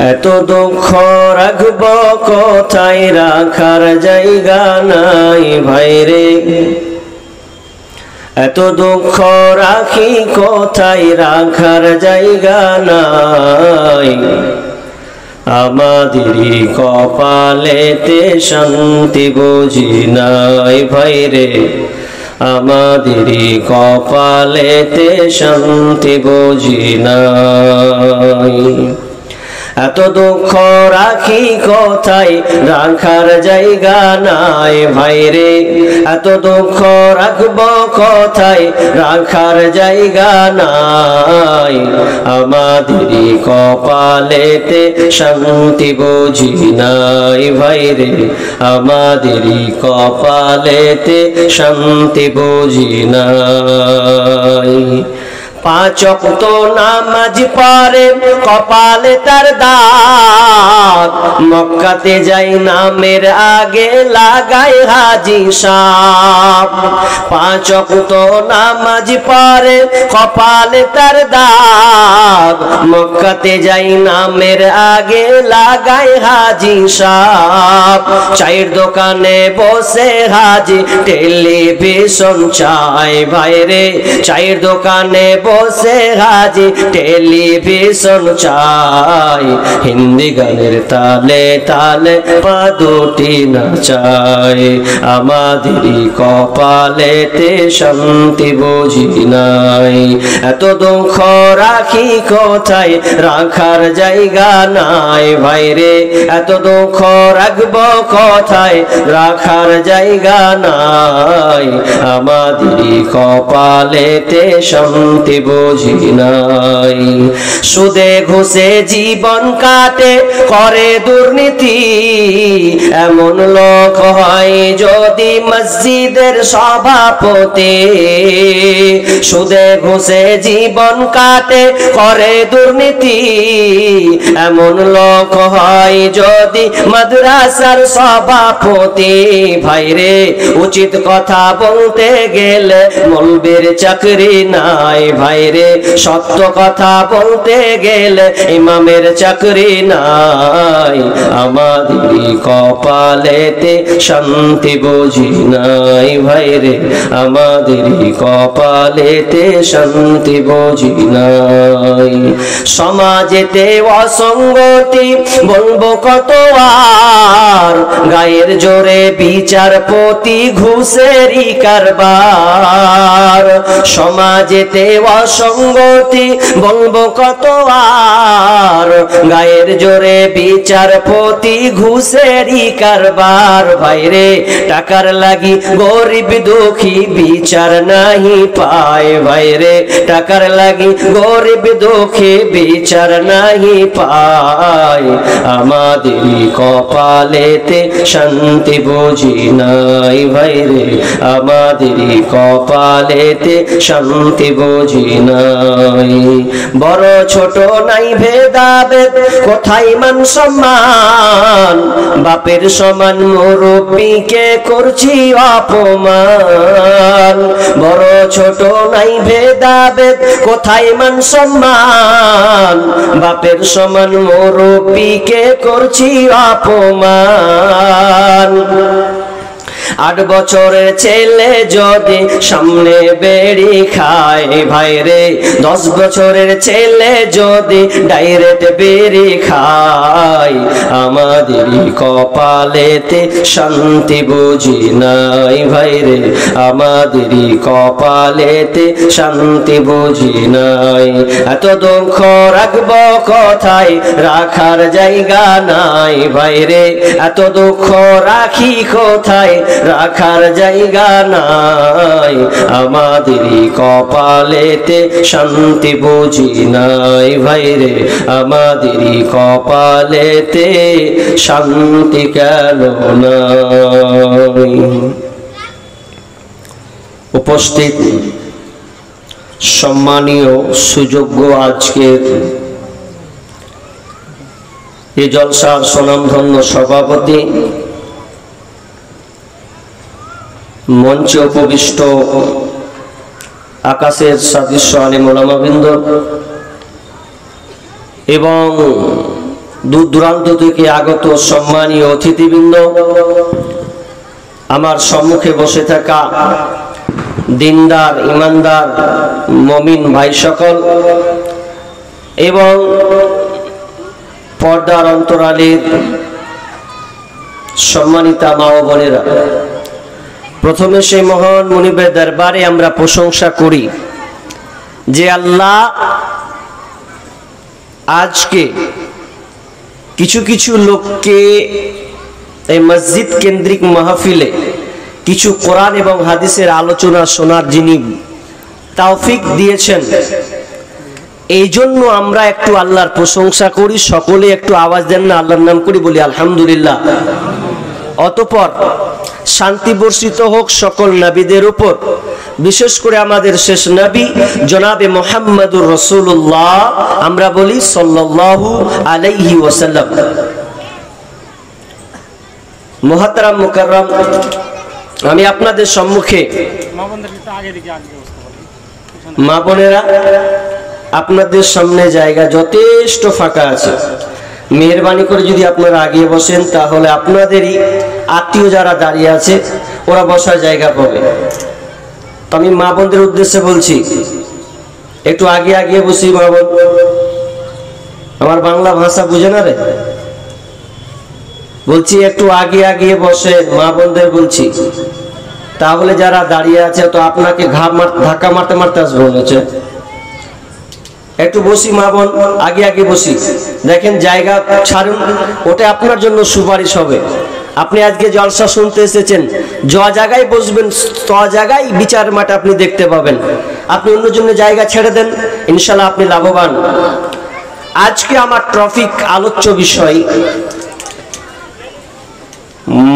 এত দুঃখ রাখব কোথায় রাখার জায়গা নাই ভাইরে এত দুঃখ রাখি কোথায় রাখার জায়গা নাই আমাদেরই কপালেতে শান্তি বুঝি নাই ভাইরে আমাদেরই কপালেতে শান্তি বুঝি নাই এত দুঃখ রাখি কোথায় রাখার জায়গা নাই ভাইরে এত দুঃখ রাখব কোথায় রাখার জায়গা নাই আমাদেরই কপালেতে শান্তি বুঝি নাই ভাইরে আমাদেরই কপালেতে শান্তি বুঝি নাই পাঁচ ওয়াক্ত নামাজ পড়ে কপালে তার দাগ মক্কাতে যাই নামের আগে লাগায় হাজী সাহেব পাঁচ ওয়াক্ত নামাজ পড়ে কপালে তার দাগ মক্কাতে যাই নামের আগে লাগায় হাজী সাহেব চায়ের দোকানে বসে হাজী টেলিভিশন চাই ভাইরে চায়ের দোকানে বসে হাজী টেলিভিশন চাই হিন্দি গানের তালে তালে পা দুটি নাচাই আমাদেরই কপালেতে শান্তি বুঝি নাই এত দুঃখ রাখি কোথায় রাখার জায়গা নাই ভাইরে এত দুঃখ রাখব কোথায় রাখার জায়গা নাই আমাদেরই কপালেতে শান্তি বুঝি নাই সুদে ঘুষে জীবন কাটে করে দুর্নীতি এমন লোক হয় যদি মসজিদের সভাপতি সুদে ঘুষে জীবন কাটে করে দুর্নীতি এমন লোক হয় যদি মাদ্রাসার সভাপতি ভাইরে উচিত কথা বলতে গেলে মৌলবীর চাকরি নাই ভাইরে সত্য কথা বলতে গেলে ইমামের চাকরি নাই আমাদেরই কপালেতে শান্তি বুঝি নাই ভাইরে আমাদেরই কপালেতে শান্তি বুঝি নাই সমাজেতে অসঙ্গতি বলবো কত আর গায়ের জোরে বিচারপতি ঘুষেরই কারবার সমাজেতে অসঙ্গতি বলবো কত আর গায়ের জোরে বিচারপতি ঘুষেরই কারবার ভাইরে টাকার লাগি গরিব দুঃখী বিচার নাহি পায় ভাইরে টাকার লাগি গরিব দুঃখী বিচার নাহি পায় আমাদেরই কপালেতে শান্তি বুঝি নাই ভাইরে আমাদেরই কপালেতে শান্তি বুঝি নাই বড় ছোট নাই ভেদাভেদ কোথায় মান সম্মান বাপের সমান মুরব্বিকে করছি অপমান বড় ছোট নাই ভেদাভেদ কোথায় মান সম্মান বাপের সমান মুরব্বিকে করছি অপমান 8 বছরের ছেলে যদি সামনে বেড়ি খায় ভাইরে 10 বছরের ছেলে যদি ডাইরেক্ট বেড়ি খায় আমাদেরই কপালেতে শান্তি বুঝি নাই ভাইরে আমাদেরই কপালেতে শান্তি বুঝি নাই এত দুঃখ রাখব কোথায় রাখার জায়গা নাই ভাইরে এত দুঃখ রাখি কোথায় রাখার জায়গা নাই আমাদেরই কপালেতে শান্তি বুঝি নাই ভাইরে আমাদেরই কপালেতে শান্তি কেন নাই উপস্থিত সম্মানীয় সুযোগ্য আজকের এই জলসার স্বনামধন্য সভাপতি মঞ্চে উপবিষ্ট আকাশের সদৃশ্য আলেম ওলামাবৃন্দ এবং দূর দূরান্ত থেকে আগত সম্মানীয় অতিথিবৃন্দ, আমার সম্মুখে বসে থাকা দিনদার ইমানদার মুমিন ভাই সকল এবং পর্দার অন্তরালের সম্মানিতা মা ও বোনেরা, প্রথমে সেই মহান মুনিবের দরবারে আমরা প্রশংসা করি যে আল্লাহ আজকে কিছু কিছু লোককে এই মসজিদ কেন্দ্রিক মাহফিলে কিছু কোরআন এবং হাদিসের আলোচনা শোনার যিনি তৌফিক দিয়েছেন, এই জন্য আমরা একটু আল্লাহর প্রশংসা করি। সকলে একটু আওয়াজ দেন না, আল্লাহর নাম করি, বলি আলহামদুলিল্লাহ। অতঃপর শান্তি বর্ষিত হোক সকল নবীদের উপর, বিশেষ করে আমাদের শেষ নবী জনাবে মুহাম্মদুর রাসূলুল্লাহ, আমরা বলি সাল্লাল্লাহু আলাইহি ওয়াসাল্লাম। মুহতারাম মুকাররম, আমি আপনাদের সম্মুখে মা বোনেরা, আপনাদের সামনে জায়গা যথেষ্ট ফাঁকা আছে। মেহরবানি করে যদি আপনারা আগে বসেন তাহলে আপনাদেরই আত্মীয় যারা দাঁড়িয়ে আছে ওরা বসার জায়গা পাবে। তো আমি মা বোনদের উদ্দেশ্যে বলছি, একটু আগে আগে বসি। মা বোন, আমার বাংলা ভাষা বুঝে না রে, বলছি একটু আগে আগে বসে, মা বোনদের বলছি। তাহলে যারা দাঁড়িয়ে আছে তো আপনাকে ধাক্কা মারতে মারতে আসবে মনে হচ্ছে। একটু বসি মা বোন, আগে আগে বসি। দেখেন জায়গা ছাড়ুন, ওটা আপনার জন্য সুপারিশ হবে। আপনি আজকে জলসা শুনতে এসেছেন, য জায়গায় বসবেন ত জায়গায় বিচার মাঠ আপনি দেখতে পাবেন। আপনি অন্য জন্য জায়গা ছেড়ে দেন, ইনশাল্লাহ আপনি লাভবান। আজকে আমার টপিক, আলোচ্য বিষয়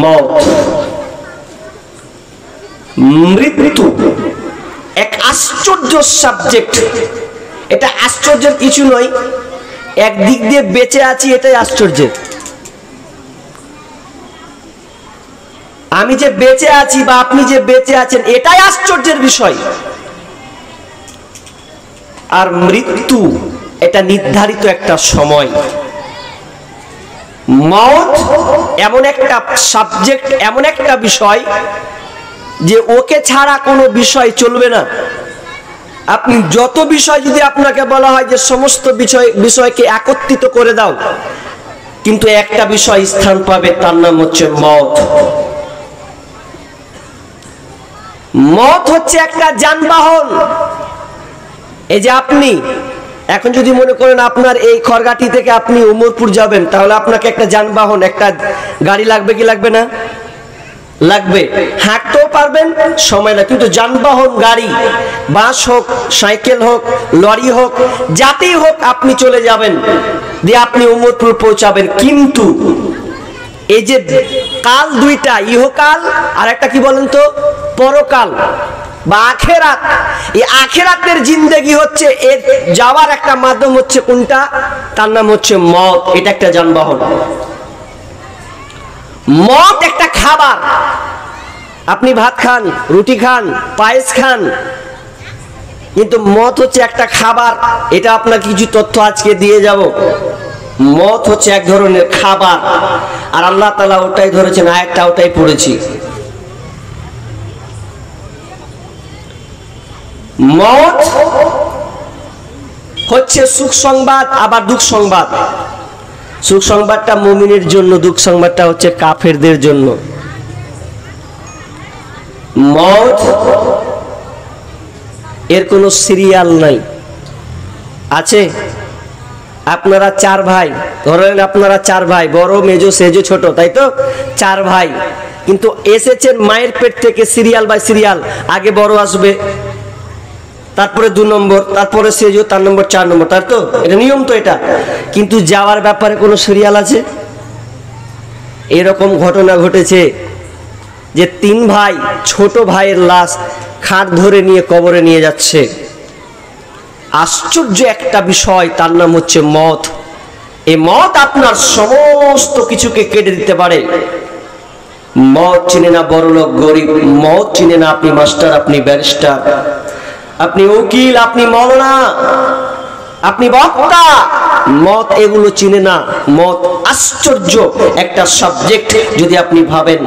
মওত, মৃত্যু। এক আশ্চর্য সাবজেক্ট। এটা আশ্চর্যের কিছু নয়, একদিক দিয়ে বেঁচে আছি এটাই আশ্চর্যের। আমি যে বেঁচে আছি বা আপনি যে বেঁচে আছেন এটাই আশ্চর্যের বিষয়। আর মৃত্যু এটা নির্ধারিত একটা সময়। মওত এমন একটা সাবজেক্ট, এমন একটা বিষয় যে ওকে ছাড়া কোনো বিষয় চলবে না। আপনি যত বিষয় যদি আপনাকে বলা হয় যে সমস্ত বিষয়কে একত্রিত করে দাও, কিন্তু একটা বিষয় স্থান পাবে, তার নাম হচ্ছে মওত। মওত হচ্ছে একটা যানবাহন। এই যে আপনি এখন যদি মনে করেন আপনার এই খড়গাটি থেকে আপনি উমরপুর যাবেন, তাহলে আপনাকে একটা যানবাহন, একটা গাড়ি লাগবে কি লাগবে না? লাগবে। হাঁটতেও পারবেন, সময় না, কিন্তু যানবাহন, গাড়ি, বাস হোক, সাইকেল হোক, লরি হোক, যাতেই হোক আপনি চলে যাবেন, দিয়ে আপনি উমরপুর পৌঁছাবেন। কিন্তু এই যে কাল দুইটা, ইহকাল আর একটা কি বলেন তো, পরকাল বা আখেরাত। এই আখেরাতের জিন্দেগি হচ্ছে এর যাওয়ার একটা মাধ্যম হচ্ছে কোনটা? তার নাম হচ্ছে মওত। এটা একটা যানবাহন। মওত একটা খাবার। আপনি ভাত খান, রুটি খান, পায়েস খান, কিন্তু মওত হচ্ছে একটা খাবার। এটা আপনার কিছু তথ্য আজকে দিয়ে যাব। মওত হচ্ছে এক ধরনের খাবার, আর আল্লাহ তাআলা ওটাই ধরেছেন, আয়াতটা ওটাই পড়েছি। মওত হচ্ছে সুখ সংবাদ আবার দুঃখ সংবাদ। সুখ সংবাদটা মুমিনের জন্য, দুঃখ সংবাদটা হচ্ছে কাফেরদের জন্য। মওত এর কোনো সিরিয়াল নাই। আছে? আপনারা চার ভাই, ধরেন আপনারা চার ভাই, বড়, মেজো, সেজো, ছোট, তাই তো? চার ভাই, কিন্তু এসেছেন মায়ের পেট থেকে সিরিয়াল বাই সিরিয়াল। আগে বড় আসবে, তারপরে 2 নম্বর, তারপরে সেজো, তার নম্বর 4 নম্বর, তাই তো? এটা নিয়ম তো এটা। কিন্তু যাওয়ার ব্যাপারে কোনো সিরিয়াল আছে? এরকম ঘটনা ঘটেছে যে 3 ভাই ছোট ভাইয়ের লাশ খাট ধরে নিয়ে কবরে নিয়ে যাচ্ছে। আশ্চর্য একটা বিষয়, তার নাম হচ্ছে মওত। এই মওত আপনার সমস্ত কিছুকে কেটে দিতে পারে। মওত চিনে না বড়লোক গরিব, মওত চিনে না আপনি মাস্টার, আপনি ব্যারিস্টার, আপনি উকিল, আপনি মওলানা, আপনি বক্তা, মত এগুলো চিনে না। মত আশ্চর্য একটা সাবজেক্ট, যদি আপনি ভাবেন।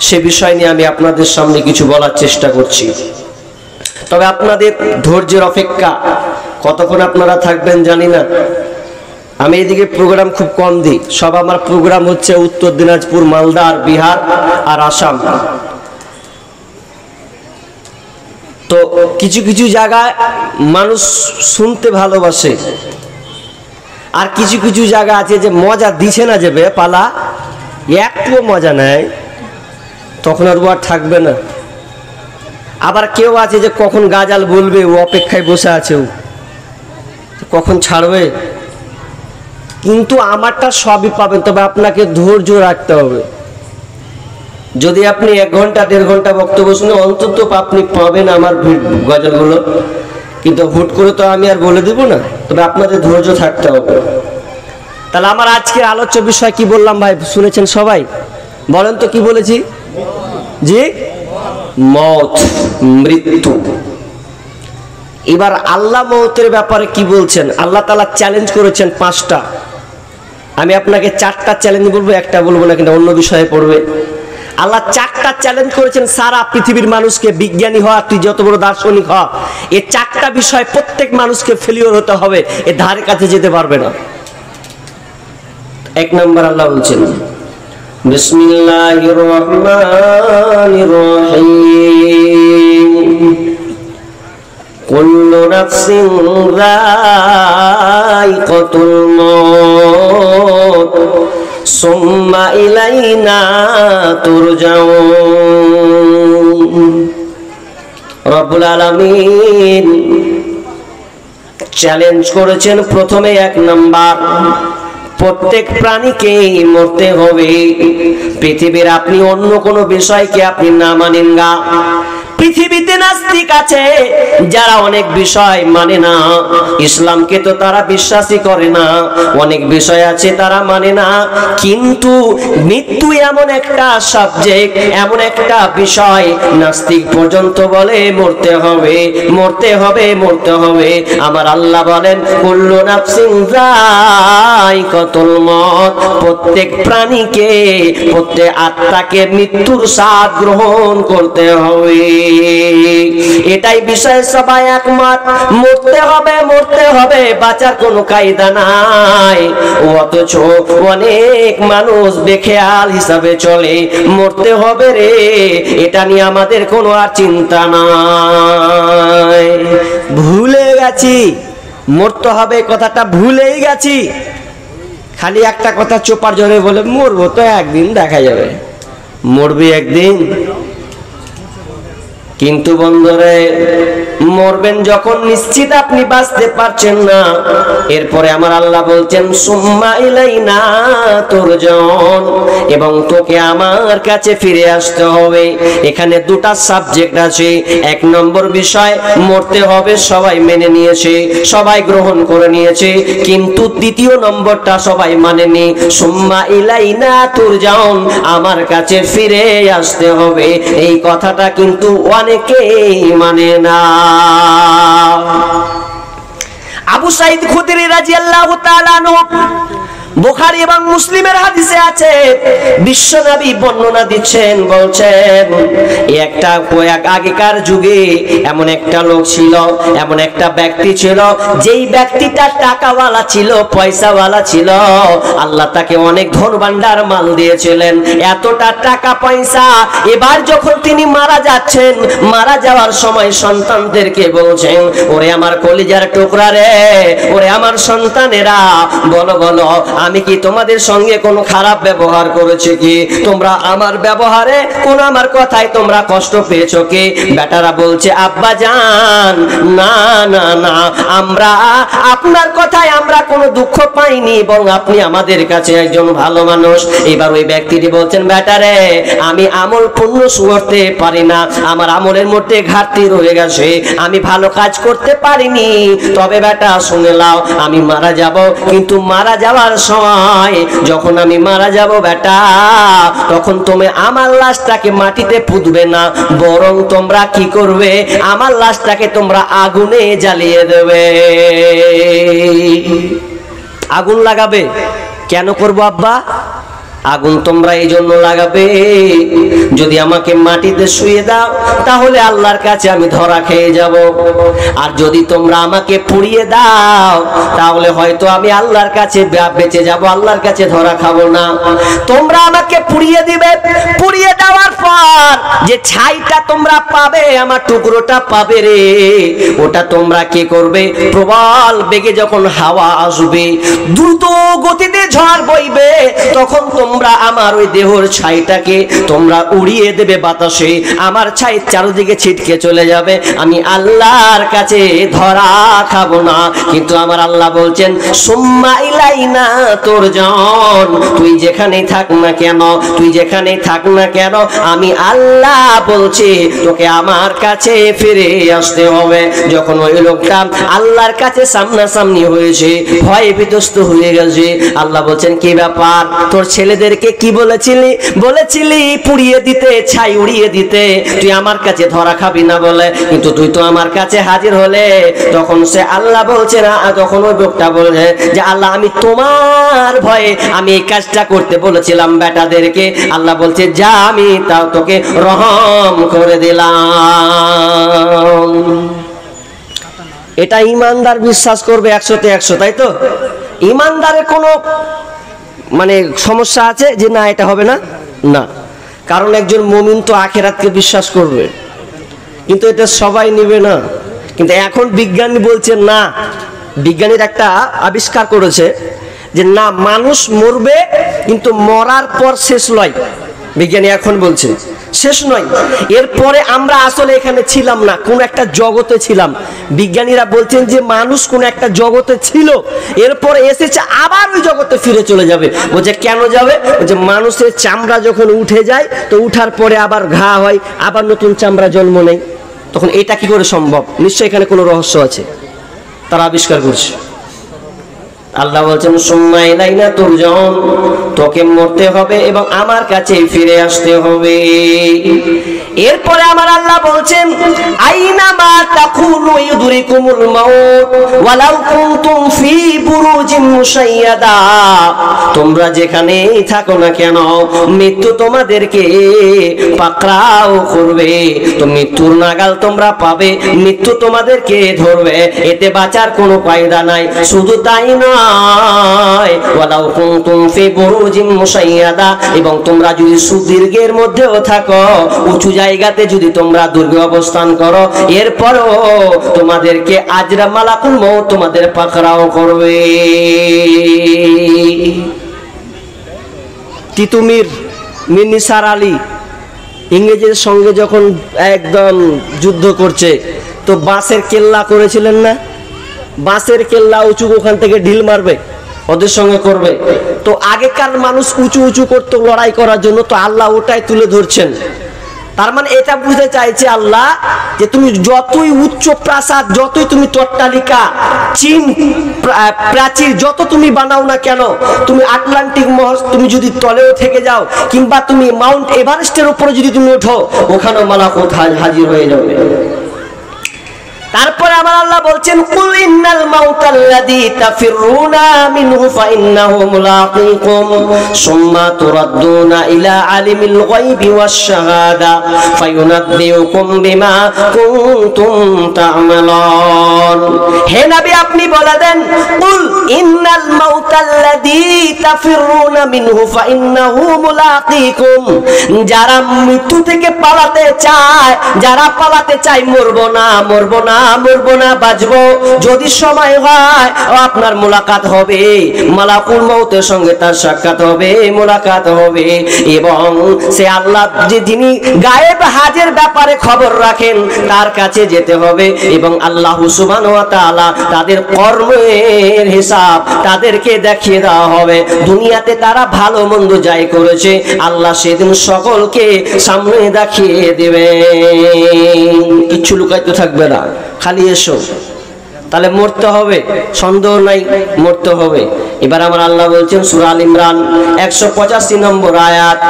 সে বিষয় নিয়ে আমি আপনাদের সামনে কিছু বলার চেষ্টা করছি। তবে আপনাদের ধৈর্যের অপেক্ষা, কতক্ষণ আপনারা থাকবেন জানি না। আমি এদিকে প্রোগ্রাম খুব কম দিই, সব আমার প্রোগ্রাম হচ্ছে উত্তর দিনাজপুর, মালদা, আর বিহার আর আসাম। তো কিছু কিছু জায়গায় মানুষ শুনতে ভালোবাসে, আর কিছু কিছু জায়গা আছে যে মজা দিছে না, যাবে পালা একটুও মজা নেয়, তখন আর থাকবে না। আবার কেউ আছে যে কখন গাজাল বলবে, ও অপেক্ষায় বসে আছে, ও কখন ছাড়বে। কিন্তু আমারটা সবই পাবেন, তবে আপনাকে ধৈর্য রাখতে হবে। যদি আপনি 1 ঘন্টা 1.5 ঘন্টা বক্তব্য শুনে অন্তত আপনি পাবেন আমার গজলগুলো, কিন্তু হুট করে তো আমি আর বলে দেব না, তবে আপনাদের ধৈর্য থাকতে হবে। তাহলে আমার আজকের আলোচ্য বিষয় কি বললাম ভাই, শুনেছেন সবাই? বলেন তো কি বলেছি? জি, মত, মৃত্যু। এবার আল্লাহ মৌতের ব্যাপারে কি বলছেন? আল্লাহ তাআলা চ্যালেঞ্জ করেছেন 5টা। আমি আপনাকে 4টা চ্যালেঞ্জ বলবো, একটা বলবো না, কিন্তু অন্য বিষয়ে পড়বে। আল্লাহ 4টা চ্যালেঞ্জ করেছেন সারা পৃথিবীর মানুষকে। বিজ্ঞানী হওয়া, তুই যত বড় দার্শনিক হ, এই 4টা বিষয় প্রত্যেক মানুষকে ফেলিওর হতে হবে, এর ধারে কাছে যেতে পারবে না। 1 নম্বর আল্লাহ বলছেন, বিসমিল্লাহির রহমানির রহিম, কুল্লু নাফসিন যায়িকাতুল মাউত সুম্মা ইলাইনা তুরজাউন। রব্বুল আলামিন চ্যালেঞ্জ করেছেন প্রথমে 1 নাম্বার, প্রত্যেক প্রাণীকেই মরতে হবে। পৃথিবীর আপনি অন্য কোনো বিষয়কে আপনি না মানেন না। পৃথিবীতে নাস্তিক আছে যারা অনেক বিষয় মানে না, ইসলামকে তো তারা বিশ্বাসই করে না, অনেক বিষয় আছে তারা মানে না। কিন্তু মৃত্যু এমন একটা সাবজেক্ট, এমন একটা বিষয়, নাস্তিক পর্যন্ত বলে মরতে হবে, মরতে হবে, মরতে হবে। আমার আল্লাহ বলেন, কুল্লু নাফসিন যায়িকাতুল মাউত, প্রত্যেক প্রাণীকে, প্রত্যেক আত্মাকে মৃত্যুর স্বাদ গ্রহণ করতে হবে। এটাই বিষয় সবাই একমত, মরতে হবে, মরতে হবে, বাঁচার কোনো কায়দা নাই। অথচ অনেক মানুষ বেখেয়াল হিসাবে চলে, মরতে হবে রে, এটা নিয়ে আমাদের কোনো আর চিন্তা নাই। ভুলে গেছি মরতে হবে কথাটা, ভুলেই গেছি। খালি একটা কথা চোপার জোরে বলে, মরবো তো একদিন, দেখা যাবে। মরবি একদিন, কিন্তু বন্ধুরে মরবেন যখন নিশ্চিত আপনি বাঁচতে পারছেন না, এরপরে আমার আল্লাহ বলছেন সুম্মা ইলাইনা তুরজাউন, এবং তোকে আমার কাছে ফিরে আসতে হবে। এখানে 2টা সাবজেক্ট আছে। 1 নম্বর বিষয় মরতে হবে, সবাই মেনে নিয়েছে, সবাই গ্রহণ করে নিয়েছে, কিন্তু 2য় নম্বরটা সবাই মানেনি। সুম্মা ইলাইনা তুরজাউন, আমার কাছে ফিরে আসতে হবে, এই কথাটা কিন্তু অনেকেই মানে না। আবু সাঈদ খুদরি রাদিয়াল্লাহু তাআলা আনহু, বুখারী এবং মুসলিমের হাদিসে আছে, বিশ্বনবী বর্ণনা দিচ্ছেন, বলছেন একটা আগেকার যুগে এমন একটা লোক ছিল, এমন একটা ব্যক্তি ছিল, যেই ব্যক্তিটা টাকাওয়ালা ছিল, পয়সাওয়ালা ছিল। আল্লাহ তাকে অনেক ধন ভান্ডার মাল দিয়েছিলেন, এতটা টাকা পয়সা। এবার যখন তিনি মারা যাচ্ছেন, মারা যাওয়ার সময় সন্তানদেরকে বলছেন, ওরে আমার কলিজার টুকরা রে, ওরে আমার সন্তানেরা, বলো বলো আমি কি তোমাদের সঙ্গে কোনো খারাপ ব্যবহার করেছি কি? তোমরা আমার ব্যবহারে, কোন আমার কথায় তোমরা কষ্ট পেয়েছো কি? বেটারা বলছে, আব্বা জান, না না না, আমরা আপনার কথায় আমরা কোনো দুঃখ পাইনি, বরং আপনি আমাদের কাছে একজন ভালো মানুষ। এবার ওই ব্যক্তিটি বলছেন, বেটারে আমি আমল পূর্ণ করতে পারি না, আমার আমলের মধ্যে ঘাটতি রয়ে গেছে, আমি ভালো কাজ করতে পারিনি। তবে বেটা শুনে নাও, আমি মারা যাব, কিন্তু মারা যাওয়ার সময় নয়, যখন আমি মারা যাব বেটা, তখন তুমি আমার লাশটাকে মাটিতে পুঁতবে না, বরং তোমরা কি করবে, আমার লাশটাকে তোমরা আগুনে জ্বালিয়ে দেবে। আগুন লাগাবে। কেন করবো আব্বা? আগুন তোমরা এই জন্য লাগাবে, যদি আমাকে মাটিতে শুয়ে দাও তাহলে আল্লাহর কাছে আমি ধরা খেয়ে যাব, আর যদি তোমরা আমাকে পুড়িয়ে দাও তাহলে হয়তো আমি আল্লাহর কাছে বেঁচে যাব, আল্লাহর কাছে ধরা খাবো না। তোমরা আমাকে পুড়িয়ে দিবে, পুড়িয়ে দেওয়ার পর যে ছাইটা তোমরা পাবে, আমার টুকরোটা পাবে রে, ওটা তোমরা কি করবে, প্রবল বেগে যখন হাওয়া আসবে, দ্রুত গতিতে ঝড় বইবে, তখন তোমরা আমার ওই দেহর ছাইটাকে তোমরা উড়িয়ে দেবে বাতাসে, আমার ছাই চারদিকে ছিটকে চলে যাবে, আমি আল্লাহর কাছে ধরা খাবো না। কিন্তু আমার আল্লাহ বলছেন সুম্মা ইলাইনা তুরজাউন, তুই যেখানেই থাক না কেন, তুই যেখানেই থাক না কেন, আমি আল্লাহ বলছি তোকে আমার কাছে ফিরে আসতে হবে। যখন ওই লোকটা আল্লাহর কাছে সামনাসামনি হয়েছে, ভয়ে বিধ্বস্ত হয়ে গেছে, আল্লাহ বলছেন কি ব্যাপার, তোর ছেলেদেরকে কি বলেছিলি, বলেছিলি পুড়িয়ে দিতে, ছাই উড়িয়ে দিতে, তুই আমার কাছে ধরা খাবি না বলে, কিন্তু তুই তো আমার কাছে হাজির হলে। তখন সে আল্লাহ বলছে না, তখন ওই লোকটা বলছে যে আল্লাহ আমি তোমার ভয়ে আমি এই কাজটা করতে বলেছিলাম বেটাদেরকে। আল্লাহ বলছে যা, আমি তাও তোকে রহম করে দিলাম। এটা ইমানদার বিশ্বাস করবে 100-তে 100, তাই তো? ইমানদারের কোনো মানে সমস্যা আছে যে না এটা হবে না? না, কারণ একজন মুমিন তো আখিরাতকে বিশ্বাস করবে, কিন্তু এটা সবাই নেবে না। কিন্তু এখন বিজ্ঞানী বলছে না, বিজ্ঞানীর একটা আবিষ্কার করেছে যে না, মানুষ মরবে কিন্তু মরার পর শেষ নয়। বিজ্ঞানী এখন বলছে শেষ নয়, এরপরে আমরা আসলে এখানে ছিলাম না, কোন একটা জগতে ছিলাম। বিজ্ঞানীরা বলছেন যে মানুষ কোন একটা জগতে ছিল, এরপরে এসেছে আবার ওই জগতে ফিরে চলে যাবে। বলছে কেন যাবে? বলছে মানুষের চামড়া যখন উঠে যায় তো উঠার পরে আবার ঘা হয়, আবার নতুন চামড়া জন্ম নেয়। তখন এটা কি করে সম্ভব? নিশ্চয়ই এখানে কোনো রহস্য আছে, তারা আবিষ্কার করছে। আল্লাহ বলছেন সুম্মা ইলাইনা তুরজাউন, তোকে মরতে হবে এবং আমার কাছে ফিরে আসতে হবে। এরপরে আমার আল্লাহ বলছেন আইনা মা তাকুনু ইউদরিকুমুল মাউত ওয়ালাউ কুনতুম ফি বুরুজিন মুশাইয়াদা, তোমরা যেখানেই থাকো না কেন মৃত্যু তোমাদেরকে পাকড়াও করবে, তো মৃত্যুর নাগাল তোমরা পাবে, মৃত্যু তোমাদেরকে ধরবে, এতে বাঁচার কোনো কায়দা নাই। শুধু তাই নয়, ওয়ালাউ কুনতুম ফি বুরুজিন মুশাইয়াদা, এবং তোমরা যদি সুদীর্ঘের মধ্যেও থাকো, উঁচু জায়গাতে যদি তোমরা দুর্গে অবস্থান করো, এরপরও তোমাদেরকে আজরা মালাকুল মউত তোমাদের পাকড়াও করবে। তিতুমির মির নিসার আলী ইংরেজের সঙ্গে যখন একদম যুদ্ধ করছে, তো বাঁশের কেল্লা করেছিলেন না, বাঁশের কেল্লা উঁচু, ওখান থেকে ঢিল মারবে, ওদের সঙ্গে করবে। তো আগেকার মানুষ উঁচু উঁচু করতো লড়াই করার জন্য, তো আল্লাহ ওটাই তুলে ধরছেন। তার মানে এটা বুঝতে চাইছে আল্লাহ যে তুমি যতই উচ্চ প্রাসাদ, যতই তুমি অট্টালিকা, চীন প্রাচীর যত তুমি বানাও না কেন, তুমি আটলান্টিক মহাসাগর তুমি যদি তলেও থেকে যাও, কিংবা তুমি মাউন্ট এভারেস্টের উপরে যদি তুমি ওঠো, ওখানেও মালাকুত হাজির হয়ে যাবে। তারপরে আমার আল্লাহ বলছেন কুল ইন্নাল মাউতাল্লাযী তাফিরুনা মিনহু ফাইন্নাহু মুলাকীকুম সুম্মা তুরাদ্দুনা ইলা আলিমিল গায়বি ওয়াশ শাহাদা ফায়ুনাব্বিউকুম বিমা কুনতুম তা'মালুন। হে নবী আপনি বলে দেন কুল ইন্নাল মাউতাল্লাযী তাফিরুনা মিনহু ফাইন্নাহু মুলাকীকুম, যারা মৃত্যু থেকে পালাতে চায়, যারা পালাতে চায় মরবো না, মরবো না, মরবো না, বাঁচবো, যদি সময় হয় আপনার মোলাকাত হবে, মালাকুল মউতের সঙ্গে তার সাক্ষাৎ হবে, মোলাকাত হবে। এবং সে আল্লাহ যে যিনি গায়েব হাজের ব্যাপারে খবর রাখেন তার কাছে যেতে হবে, এবং আল্লাহ সুবহানাহু ওয়া তাআলা তাদের কর্মের হিসাব তাদেরকে দেখিয়ে দেওয়া হবে। দুনিয়াতে তারা ভালো মন্দ যাই করেছে আল্লাহ সেদিন সকলকে সামনে দেখিয়ে দেবে, কিচ্ছু লুকাইতে থাকবে না, খালি এসো। তাহলে মরতে হবে, সন্দেহ নাই, মরতে হবে। এবার আমার আল্লাহ বলছেন সূরা আল ইমরান 185 নম্বর আয়াত,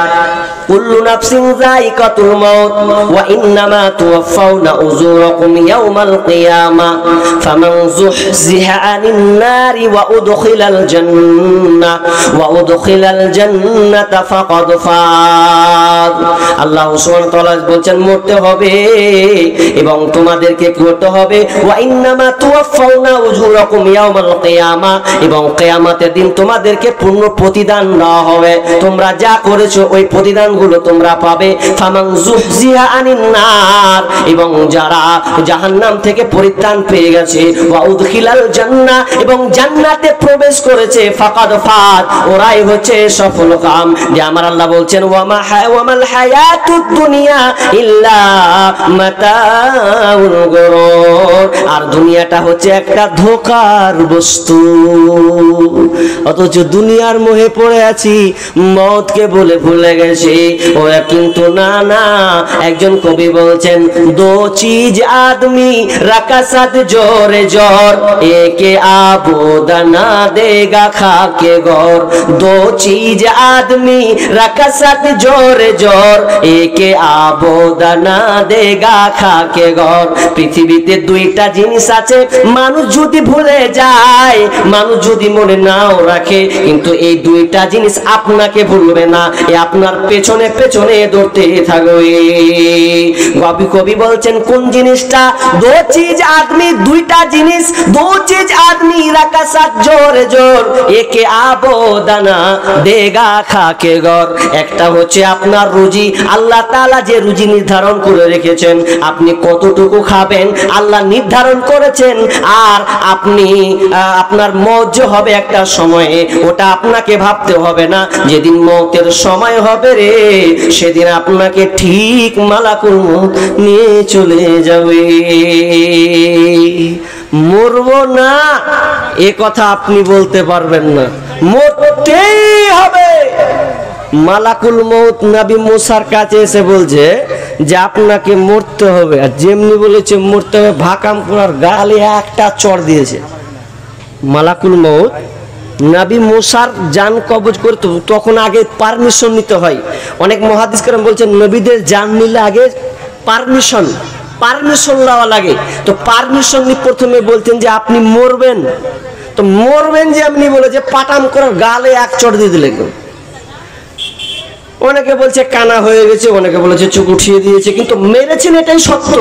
কুল্লু নাফসিন যায়িকাতুল মাউত ওয়া ইন্নামা তুওয়াফাউনা উজুরাকুম ইয়াওমাল কিয়ামা ফামান যুহজিহা আনিন নারি ওয়া উদখিলাল জান্নাতা ফাকাদ ফাজ। আল্লাহ সুবহানাহু ওয়া তাআলা বলছেন মরতে হবে এবং তোমাদেরকে কি করতে হবে, ওয়া ইন্নামা তুওয়াফাউনা উজুরাকুম ইয়াওমাল কিয়ামা, এবং কিয়ামতের দিন তোমাদেরকে পূর্ণ প্রতিদান দেওয়া হবে, তোমরা যা করেছো ওই প্রতিদানগুলো তোমরা পাবে। ফামান যুহজিহা আনিন নার, এবং যারা জাহান্নাম থেকে পরিত্রাণ পেয়ে গেছে, ওয়া উদখিলাল জান্নাহ, এবং জান্নাতে প্রবেশ করেছে, ফাকাদ ফাজ, ওরাই হচ্ছে সফল কাম। যে আমার আল্লাহ বলছেন ওয়ামাল হায়াতুদ দুনিয়া ইল্লা মাতাউল গুরুর, আর দুনিয়াটা হচ্ছে একটা ধোঁকার বস্তু। অথচ দুনিয়ার মোহে পড়ে আছি, মওতকে বলে ভুলে গেছি। ওরা কিন্তু না না, একজন কবি বলছেন দো চিজ আদমি রাখা সাথ জোরে জোর, একে आबोदा ना देगा खाके गौर, दो चीज आदमी रखा साथ जोर जोर, एके आबोदा ना देगा खाके गौर। পৃথিবীতে দুইটা জিনিস আছে, মানুষ যদি ভুলে যায়, মানুষ যদি মনে নাও রাখে, কিন্তু এই দুইটা জিনিস আপনাকে ভুলবে না, এ আপনার পেছনে পেছনে দৌড়তে থাকবে। কবি বলছেন কোন জিনিসটা, দো চিজ আদমি, দুইটা জিনিস, দো চিজ आदमी रखा साथ जोर जोर, एके आबोदाना देगा खाके गौर। একটা হচ্ছে আপনার রুজি, আল্লাহ তাআলা যে রুজি নির্ধারণ করে রেখেছেন, আপনি কতটুকু খাবেন আল্লাহ নির্ধারণ করেছেন, আর আপনি আপনার মওত হবে একটা সময়ে, ওটা আপনাকে ভাবতে হবে না। যেদিন মওতের সময় হবে রে, সেদিন আপনাকে ঠিক মালাকুল মউত নিয়ে চলে যাবে। মরবো না এ কথা আপনি বলতে পারবেন না, মরতেই হবে। মালাকুল মউত নবী মুসার কাছে এসে বলছে যে আপনাকে মরতে হবে, আর যেমনি বলেছে মরতে হবে, ভাকাম করার গালে একটা চড় দিয়েছে। মালাকুল মউত নবী মুসার জান কবজ করতে তখন আগে পারমিশন নিতে হয়। অনেক মুহাদ্দিস کرام বলছেন নবীদের জান নিলে আগে পারমিশন লওয়া লাগে। তো পারমিশন নিয়ে প্রথমে বলতেন যে আপনি মরবেন, তো মরবেন যে আপনি বলে যে পাটাম করার গালে এক চড় দিয়ে দিলেন। অনেকে বলছে কানা হয়ে গেছে, অনেকে বলেছে চোখ উঠিয়ে দিয়েছে, কিন্তু মেরেছেন এটাই সত্য,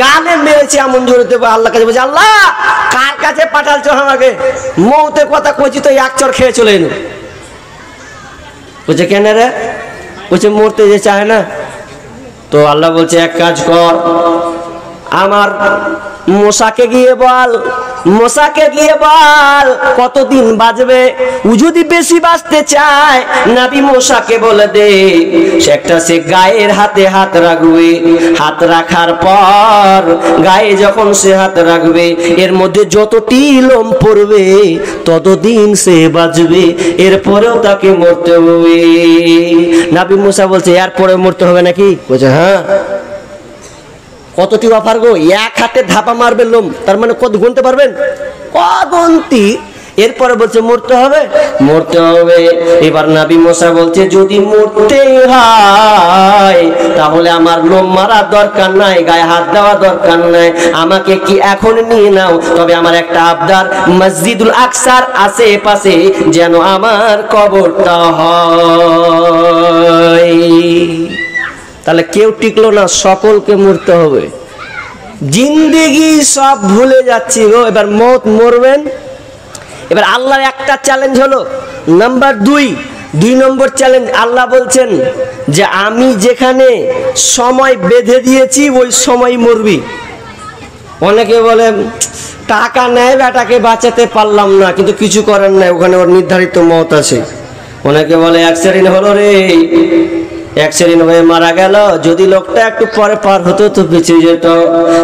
গালে মেরেছে এমন জোরেতে। আল্লাহ কাছে বলছে আল্লাহ কার কাছে পাঠালছো আমাকে, মওতের কথা কইছি তো এক চড় খেয়ে চলে এলো। বলছে কেন রে, বলছে মরতে যে চায় না। তো আল্লাহ বলছে এক কাজ কর, আমার মুসাকে গিয়ে বল কতদিন বাঁচবে, ও যদি বেশি বাঁচতে চায় নবী মুসাকে বলে দে সে গায়ের হাতে হাত রাখবে, হাত রাখার পর গায়ে যখন সে হাত রাখবে এর মধ্যে যতটি লোম পড়বে ততদিন সে বাঁচবে, এরপরেও তাকে মরতে হবে। নবী মুসা বলছে এরপরে মরতে হবে নাকি? বলছে হ্যাঁ। কতটি অফার গো, এক হাতে ধাপা মারবে লোম, তার মানে কত গুনতে পারবেন? কগন্তি। এরপরে বলছে মরতে হবে। এবার নবী মুসা বলছে যদি মরতে হয় তাহলে আমার লোম মারা দরকার নাই, গায়ে হাত দেওয়া দরকার নাই, আমাকে কি এখন নিয়ে নাও, তবে আমার একটা আবদার, মসজিদুল আকসার আশেপাশে যেন আমার কবরটা হয়। তাহলে কেউ টিকলো না, সকলকে মরতে হবে। জিন্দেগি সব ভুলে যাচ্ছি গো, এবার মওত মরবেন। এবার আল্লাহর একটা চ্যালেঞ্জ হলো নাম্বার 2 নম্বর চ্যালেঞ্জ, আল্লাহ বলছেন যে আমি যেখানে সময় বেঁধে দিয়েছি ওই সময় মরবি। অনেকে বলে টাকা নেয় বেটাকে বাঁচাতে পারলাম না, কিন্তু কিছু করেন না, ওখানে ওর নির্ধারিত মওত আছে। অনেকে বলে অ্যাক্সিডেন্ট হলো রে, অ্যাক্সিডেন্ট হয়ে মারা গেল, যদি লোকটা একটু পরে পার হতো তো বেঁচে যেত,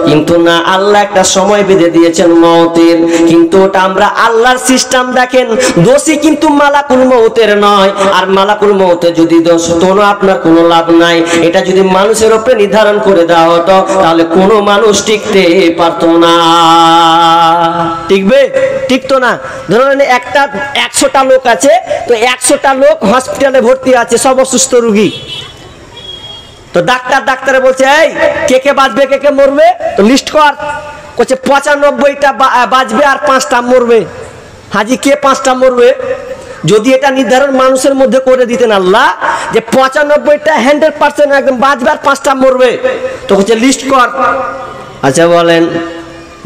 কিন্তু না, আল্লাহ একটা সময় বেঁধে দিয়েছেন মওতের। কিন্তু ওটা আমরা আল্লাহর সিস্টেম দেখেন, দোষী কিন্তু মালাকুল মওতের নয়। আর মালাকুল মওতে যদি দোষ হতো না, আপনার কোনো লাভ নাই। এটা যদি মানুষের উপরে নির্ধারণ করে দেওয়া হতো তাহলে কোনো মানুষ টিকতে পারতো না। টিকবে? টিকতো না। ধরুন একটা 100টা লোক আছে, তো 100টা লোক হসপিটালে ভর্তি আছে, সব অসুস্থ রোগী। তো ডাক্তারে বলছে, এই কে কে বাঁচবে কে কে মরবে, তো লিস্ট কর। বলছে 95টা বাঁচবে আর 5টা মরবে। হাজি কে 5টা মরবে? যদি এটা নির্ধারণ মানুষের মধ্যে করে দিতেন আল্লাহ যে 95টা 100% একদম বাঁচবে আর 5টা মরবে, তো হচ্ছে লিস্ট কর। আচ্ছা বলেন,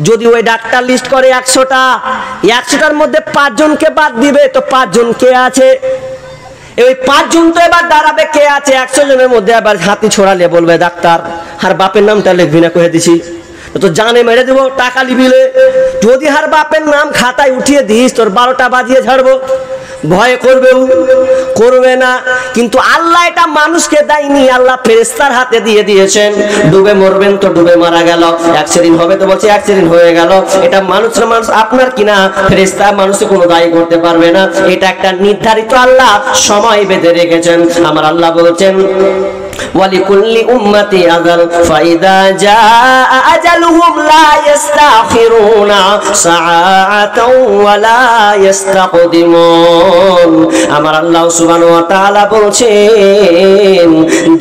যদি ওই ডাক্তার লিস্ট করে 100টার মধ্যে 5 জনকে বাদ দিবে, তো 5 জন কে আছে? এই 5 জন তো এবার দাঁড়াবে কে আছে 100 জনের মধ্যে। এবার হাতি ছড়ালে বলবে ডাক্তার, আর বাপের নামটা লিখবি না কয়ে দিছি, তো জানে মেরে দেবো, টাকা লিবিলে। যদি হার বাপের নাম খাতায় উঠিয়ে দিস, তোর 12টা বাজিয়ে ছাড়বো। ভয় করবে না। কিন্তু আল্লাহ এটা মানুষকে দেয়নি, আল্লাহ ফেরেশতার হাতে দিয়ে দিয়েছেন। ডুবে মরবেন তো ডুবে মারা গেল, অ্যাক্সিডেন্ট হবে তো বলছে অ্যাক্সিডেন্ট হয়ে গেল। এটা মানুষ আপনার কিনা, ফেরেশতা মানুষে কোনো দায়ী করতে পারবে না। এটা একটা নির্ধারিত আল্লাহ সময় বেঁধে রেখেছেন। আমার আল্লাহ বলছেন, ওয়ালিকুল্লি উম্মতি আজাল ফাইদা জাআ আজালুহুম লা ইস্তাখিরুনা সাআতাও ওয়া লা ইস্তাকদিমুন। আমার আল্লাহ সুবহানাহু ওয়া তাআলা বলছেন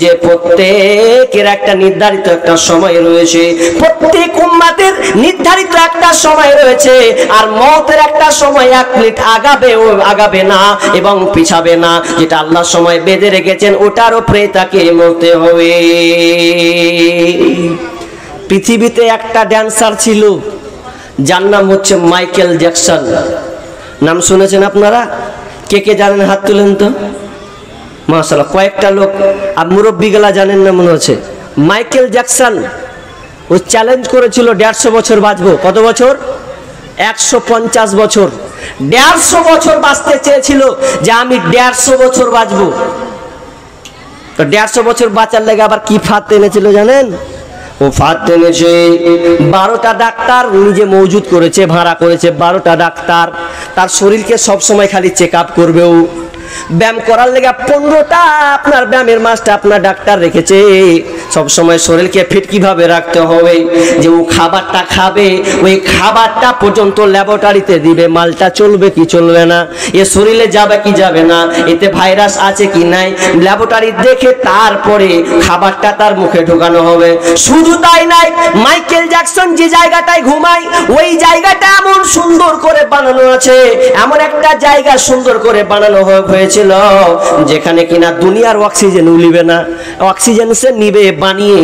যে প্রত্যেকের একটা নির্ধারিত একটা সময় রয়েছে, প্রত্যেক উম্মতের নির্ধারিত একটা সময় রয়েছে। আর মওতের একটা সময় 1 মিনিট আগাবে না এবং পিছাবে না। যেটা আল্লাহ সময় বেঁধে রেখেছেন ওটার উপরে তাকে মরতে হবে। পৃথিবীতে একটা ড্যান্সার ছিল, যার নাম হচ্ছে মাইকেল জ্যাকসন। নাম শুনেছেন আপনারা? কে কে জানেন হাত তুলেন তো। মাশাআল্লাহ, কয়েকটা লোক। আর মুরব্বীগুলা জানেন না মনে হচ্ছে। মাইকেল জ্যাকসন ও চ্যালেঞ্জ করেছিল 150 বছর বাঁচবো। কত বছর? 150 বছর। 150 বছর বাঁচতে চেয়েছিল যে আমি 150 বছর বাঁচবো। তো 150 বছর বাঁচার লেগে আবার কি ফাঁদ এনেছিল জানেন? ও ফাঁদ এনেছে 12টা ডাক্তার নিজে মজুদ করেছে, ভাড়া করেছে 12টা ডাক্তার। তার শরীরকে সবসময় খালি চেক আপ করবে। ও ব্যায়াম করার লেগে 15টা আপনার ব্যায়ামের মাস্টার আপনার ডাক্তার রেখেছে। সব সময় শরীরকে ফিট কিভাবে রাখতে হবে, যে ও খাবারটা খাবে ওই খাবারটা পর্যন্ত ল্যাবরেটরিতে দিবে, মালটা চলবে কি চলবে না, এ শরীরে যাবে কি যাবে না, এতে ভাইরাস আছে কি নাই, ল্যাবরেটরি দেখে তারপরে খাবারটা তার মুখে ঢোকানো হবে। শুধু তাই নাই, মাইকেল জ্যাকসন যে জায়গাটায় ঘুমায় ওই জায়গাটা এমন সুন্দর করে বানানো আছে, এমন একটা জায়গা সুন্দর করে বানানো হয়েছিল যেখানে কিনা দুনিয়ার অক্সিজেন উলিবে না, অক্সিজেন সে নিবে বানিয়ে,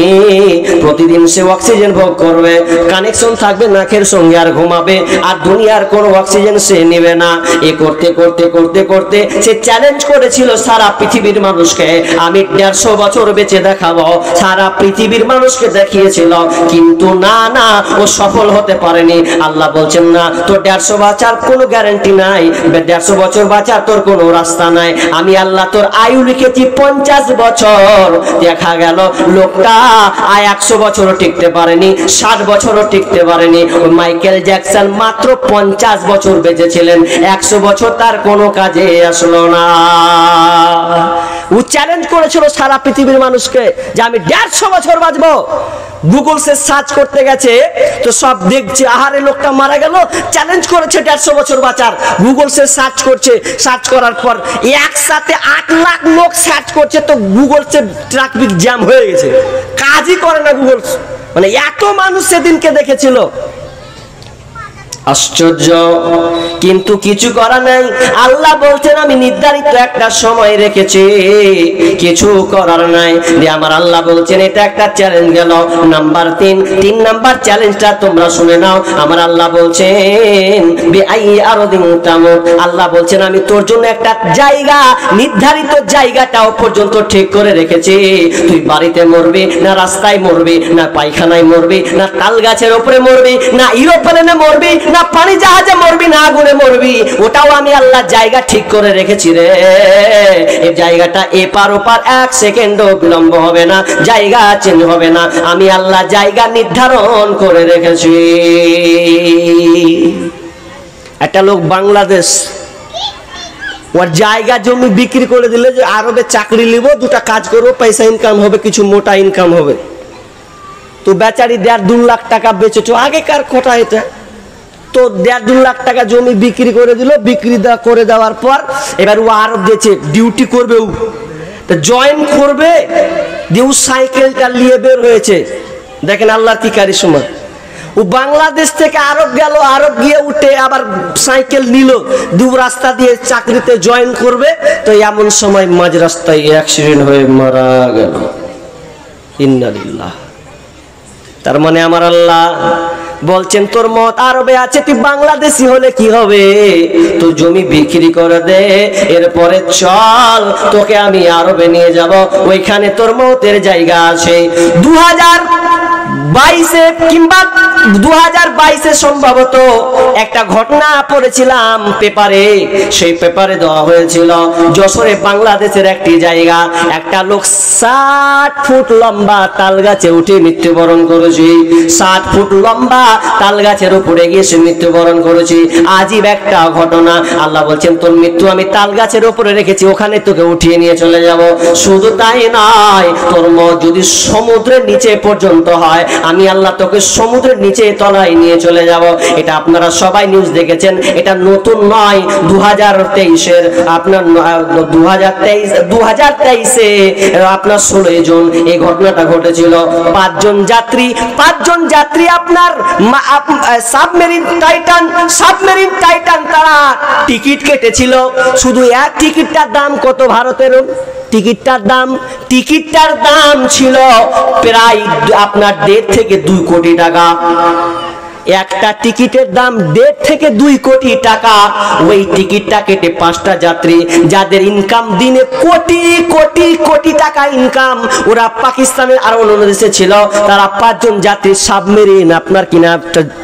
প্রতিদিন সে অক্সিজেন ভোগ করবে, কানেকশন থাকবে নাকের সঙ্গে আর ঘুমাবে, আর দুনিয়ার কোনো অক্সিজেন সে নেবে না। এ করতে করতে করতে করতে সে চ্যালেঞ্জ করেছিল সারা পৃথিবীর মানুষকে, আমি 150 বছর বেঁচে দেখাবো। সারা পৃথিবীর মানুষকে দেখিয়েছিল, কিন্তু না না, ও সফল হতে পারেনি। আল্লাহ বলছেন না, তোর 150 বাঁচার কোনো গ্যারান্টি নাই, 150 বছর বাঁচার তোর কোনো রাস্তা নাই। আমি আল্লাহ তোর আয়ু লিখেছি 50 বছর। দেখা গেল লোকটা 100 বছরও টিকতে পারেনি, 60 বছরও টিকতে পারেনি। মাইকেল জ্যাকসন মাত্র 50 বছর বেঁচেছিলেন, 100 বছর তার কোনো কাজে আসলো না। ও চ্যালেঞ্জ করেছিল সারা পৃথিবীর মানুষকে যে আমি 150 বছর বাঁচবো। গুগল সে সার্চ করতে গেছে তো সব দেখছে, আহারে লোকটা মারা গেল, চ্যালেঞ্জ করেছে 150 বছর বাঁচার। গুগল সে সার্চ করছে, সার্চ করার পর একসাথে 8 লাখ লোক সার্চ করছে, তো গুগল সে ট্রাফিক জ্যাম হয়ে গেছে, কাজই করে না গুগল। মানে এত মানুষ সেদিনকে দেখেছিল, আশ্চর্য। কিন্তু কিছু করা নাই, আল্লাহ বলছেন আমি নির্ধারিত একটা সময় রেখেছি, কিছু করার নাই। যে আমার আল্লাহ বলছেন এটা একটা চ্যালেঞ্জ গেল। নাম্বার 3 নাম্বার চ্যালেঞ্জটা তোমরা শুনে নাও। আমার আল্লাহ বলছেন বিআই আরদিন তামুত, আল্লাহ বলছেন আমি তোর জন্য একটা জায়গা, নির্ধারিত জায়গাটাও পর্যন্ত ঠিক করে রেখেছি। তুই বাড়িতে মরবি না, রাস্তায় মরবি না, পায়খানায় মরবি না, তাল গাছের উপরে মরবি না, এরোপ্লেনে মরবি না পানি জাহাজে মরবি না আগুনে মরবি, ওটাও আমি আল্লাহ জায়গা ঠিক করে রেখেছি রে। এই জায়গাটা এপার ওপার 1 সেকেন্ডও বিলম্ব হবে না, জায়গা চেঞ্জ হবে না, আমি আল্লাহ জায়গা নির্ধারণ করে রেখেছি। একটা লোক বাংলাদেশ, ওর জায়গা জমি বিক্রি করে দিলে যে আরবে চাকরি নিব, 2টা কাজ করবো, পয়সা ইনকাম হবে, কিছু মোটা ইনকাম হবে। তো বেচারি 1.5-2 লাখ টাকা বেচেছো, আগেকার কথা এটা। তো 1.5-2 লাখ টাকা জমি বিক্রি করে দিল, বিক্রি করে দেওয়ার পর এবার ও আরব দিয়েছে, ডিউটি করবে, ও তো জয়েন করবে দিয়ে ও সাইকেলটা নিয়ে বের হয়েছে। দেখেন আল্লাহর কি কারিশমা। ও বাংলাদেশ থেকে আরব গেল, আরব গিয়ে উঠে আবার সাইকেল নিল, 2 রাস্তা দিয়ে চাকরিতে জয়েন করবে। তো এমন সময় মাঝ রাস্তায় অ্যাক্সিডেন্ট হয়ে মারা গেল। ইন্না লিল্লাহ। তার মানে আমার আল্লাহ বলছেন তোর মত আরবে আছে, তুই বাংলাদেশি হলে কি হবে, তো জমি বিক্রি করে দে, এরপরে চল তোকে আমি আরবে নিয়ে যাব, ওইখানে তোর মতের জায়গা আছে। 2022-এ কিংবা 2022-এ সম্ভবত একটা ঘটনা পড়েছিলাম পেপারে, সেই পেপারে দেওয়া হয়েছিল যশোরে বাংলাদেশের একটি জায়গা, একটা লোক 60 ফুট লম্বা তাল গাছে উঠে মৃত্যুবরণ করেছে। 60 ফুট লম্বা তাল গাছের উপরে গিয়ে সে মৃত্যুবরণ করেছে। আজীব একটা ঘটনা। আল্লাহ বলছেন তোর মৃত্যু আমি তাল গাছের উপরে রেখেছি, ওখানে তোকে উঠিয়ে নিয়ে চলে যাব। শুধু তাই নয়, তোর মত যদি সমুদ্রের নিচে পর্যন্ত হয়, আমি আল্লাহ তোকে সমুদ্রের নিচে তলায় নিয়ে চলে যাব। এটা আপনারা সবাই নিউজ দেখেছেন, এটা নতুন নয়। 2023-এর আপনার 2023-এ আপনার 16 জন এই ঘটনাটা ঘটেছিল। 5 জন যাত্রী আপনার সাবমেরিন টাইটান তারা টিকিট কেটেছিল। শুধু এক টিকিটটার দাম কত ভারতের? টিকিটটার দাম ছিল প্রায় আপনার 1.5 থেকে 2 কোটি টাকা। একটা টিকিটের দাম 1.5 থেকে 2 কোটি টাকা। ওই টিকিটটা কেটে 5টা যাত্রী, যাদের ইনকাম দিনে কোটি কোটি কোটি টাকা ইনকাম, ওরা পাকিস্তানের আর অন্য দেশে ছিল। তারা 5 জন যাত্রী সাবমেরিন আপনার কিনা